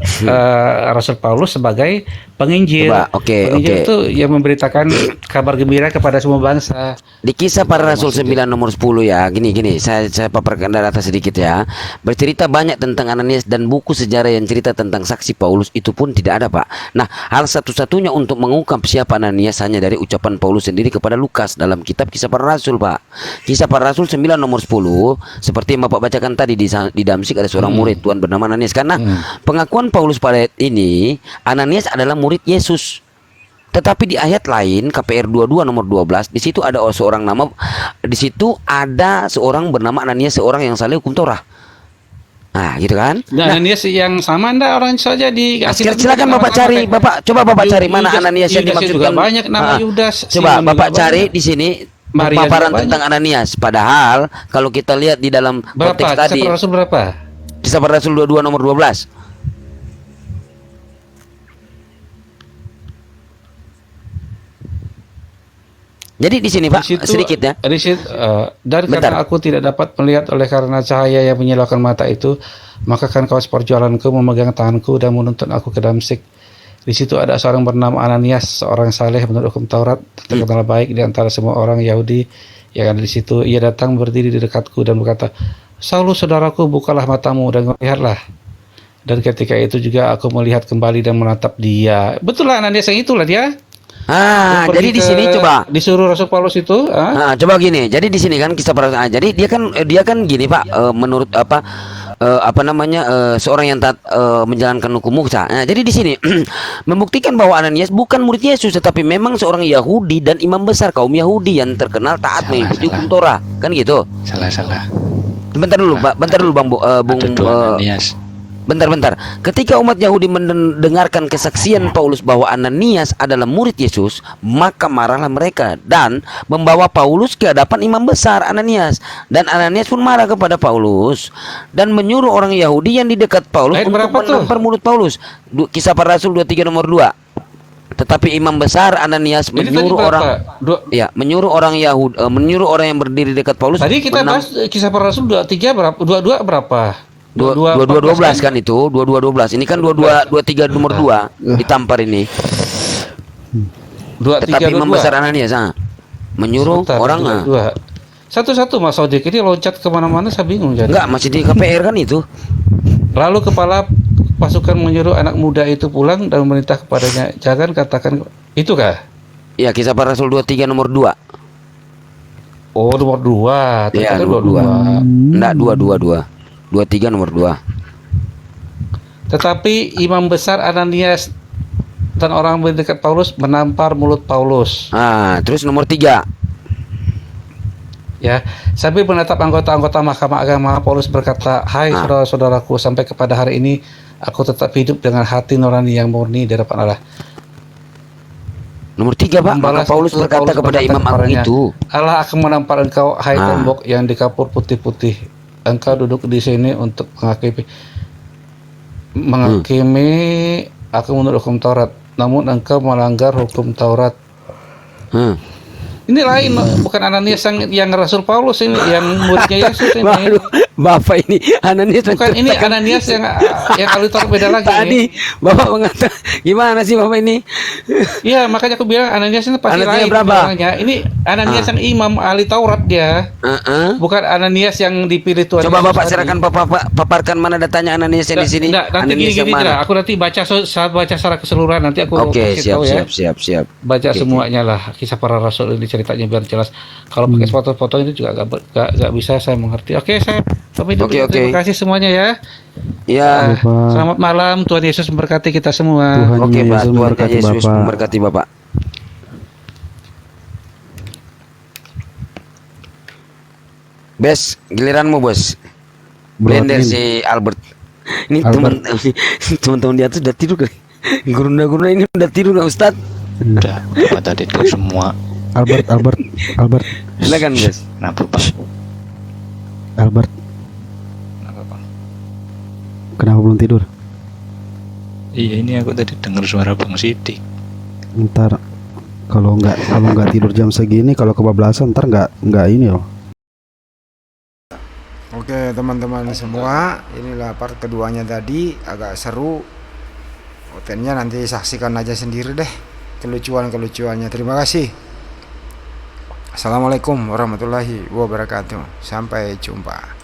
Rasul Paulus sebagai penginjil. Penginjil itu yang memberitakan kabar gembira kepada semua bangsa. Di Kisah Para Rasul 9 nomor 10 ya, gini saya paparkan dari atas sedikit ya. Bercerita banyak tentang Ananias dan buku sejarah yang cerita tentang saksi Paulus itu pun tidak ada, Pak. Nah, hal satu-satunya untuk mengungkap siapa Ananias hanya dari ucapan Paulus sendiri kepada Lukas dalam kitab Kisah Para Rasul, Pak. Kisah Para Rasul 9 nomor 10, seperti yang Bapak bacakan tadi di Damsyik ada seorang murid Tuhan bernama Ananias. Karena pengakuan Paulus pada ayat ini, Ananias adalah murid Yesus. Tetapi di ayat lain KPR 22 nomor 12, di situ ada seorang bernama Ananias, seorang yang saleh hukum Torah. Nah, gitu kan? Nah, Ananias yang sama enggak orang saja di silakan Bapak cari, coba Bapak cari mana Ananias yang dimaksudkan. Banyak nama Yudas. Coba Bapak cari di sini paparan tentang Ananias. Padahal kalau kita lihat di dalam konteks tadi. Kisah Rasul berapa? Kisah Para Rasul 22 nomor 12. Jadi di sini Pak, sedikit ya. Dan karena aku tidak dapat melihat oleh karena cahaya yang menyilaukan mata itu, maka kan kawas perjualanku memegang tanganku dan menuntun aku ke Damsyik. Di situ ada seorang bernama Ananias, seorang saleh menurut hukum Taurat, terkenal baik di antara semua orang Yahudi yang ada di situ. Ia datang berdiri di dekatku dan berkata, Saulus saudaraku, bukalah matamu dan lihatlah. Dan ketika itu juga aku melihat kembali dan menatap dia. Betul lah Ananias yang itulah dia. Ah, Pergi jadi di sini coba. disuruh Rasul Paulus itu, Nah, coba gini. Jadi di sini kan kisah para jadi dia kan gini, Pak, menurut apa namanya seorang yang taat menjalankan hukum Musa. Nah, jadi di sini membuktikan bahwa Ananias bukan murid Yesus tetapi memang seorang Yahudi dan imam besar kaum Yahudi yang terkenal taat mengikuti hukum Torah. Kan gitu. Salah. Bentar dulu, Pak. Bentar dulu, Bang Bung Ada dua Ananias. Bentar. Ketika umat Yahudi mendengarkan kesaksian Paulus bahwa Ananias adalah murid Yesus, maka marahlah mereka dan membawa Paulus ke hadapan imam besar Ananias. Dan Ananias pun marah kepada Paulus dan menyuruh orang Yahudi yang di dekat Paulus Ayat untuk berapa tuh? menampar mulut Paulus. Kisah Para Rasul 23 nomor 2. Tetapi imam besar Ananias Jadi tadi menyuruh berapa? menyuruh orang Yahudi menyuruh orang yang berdiri dekat Paulus. Tadi kita bahas kisah para rasul 23 berapa? 22 berapa? 22 kan itu 22 ini kan 23 nomor 2 ditampar ini. 23 Tetapi imam besar Ananias menyuruh orang satu-satu Mas Sodik ini loncat kemana-mana saya bingung jadi. Enggak, masih di KPR kan itu. Lalu kepala pasukan menyuruh anak muda itu pulang dan memerintah kepadanya, jangan katakan itu kah? Ya, kisah para rasul 23 nomor 2. Oh, nomor 2. Ya, nomor 2. Enggak, 2. 23 nomor 2. Tetapi imam besar Ananias dan orang berdekat Paulus menampar mulut Paulus. Terus nomor 3. Ya, sambil menatap anggota-anggota mahkamah agama, Paulus berkata, "Hai saudara-saudaraku, sampai kepada hari ini aku tetap hidup dengan hati nurani yang murni di hadapan Allah." Nomor 3, Pak. Maka Paulus berkata kepada imam agung itu, Allah akan menampar engkau, hai tembok yang dikapur putih-putih. Engkau duduk di sini untuk menghakimi aku menurut hukum Taurat, namun engkau melanggar hukum Taurat. Ini lain, bukan Ananias yang Rasul Paulus ini, yang muridnya Yesus ini. Waduh, Bapak ini Ananias bukan ini Ananias yang ahli Taurat beda lagi. Tadi Bapak mengatakan gimana sih Bapak ini? Iya, makanya aku bilang Ananias ini pasti lain. Berapa? Ini Ananias yang imam ahli Taurat dia. Bukan Ananias yang dipilih Tuhan. Coba Bapak silakan paparkan mana datanya Ananias yang di sini. Nanti gini lah. Aku nanti baca secara keseluruhan, nanti aku Oke, kasih tahu ya. siap. Baca semuanya lah kisah para rasul ini ceritanya biar jelas. Kalau pakai foto-foto itu juga gak bisa saya mengerti. Oke, saya pamit dulu. Terima kasih semuanya ya. Ya. Selamat malam. Tuhan Yesus memberkati kita semua. Oke, Pak. Tuhan Yesus memberkati Bapak. Bes, giliranmu bos. Blender si Albert. Ini teman-teman dia tuh udah tidur kali. Gurunda ini udah tidur nggak Ustad? Udah, mata tidur semua. Albert. Silakan guys. Kenapa Pak? Albert, Kenapa Pak? kenapa belum tidur? Iya, ini aku tadi dengar suara Bang Sidik. Ntar kalau nggak tidur jam segini, kalau kebablasan ntar nggak ini loh. Oke teman-teman semua, inilah part keduanya tadi, agak seru. Kontennya nanti saksikan aja sendiri deh, kelucuannya. Terima kasih. Assalamualaikum warahmatullahi wabarakatuh. Sampai jumpa.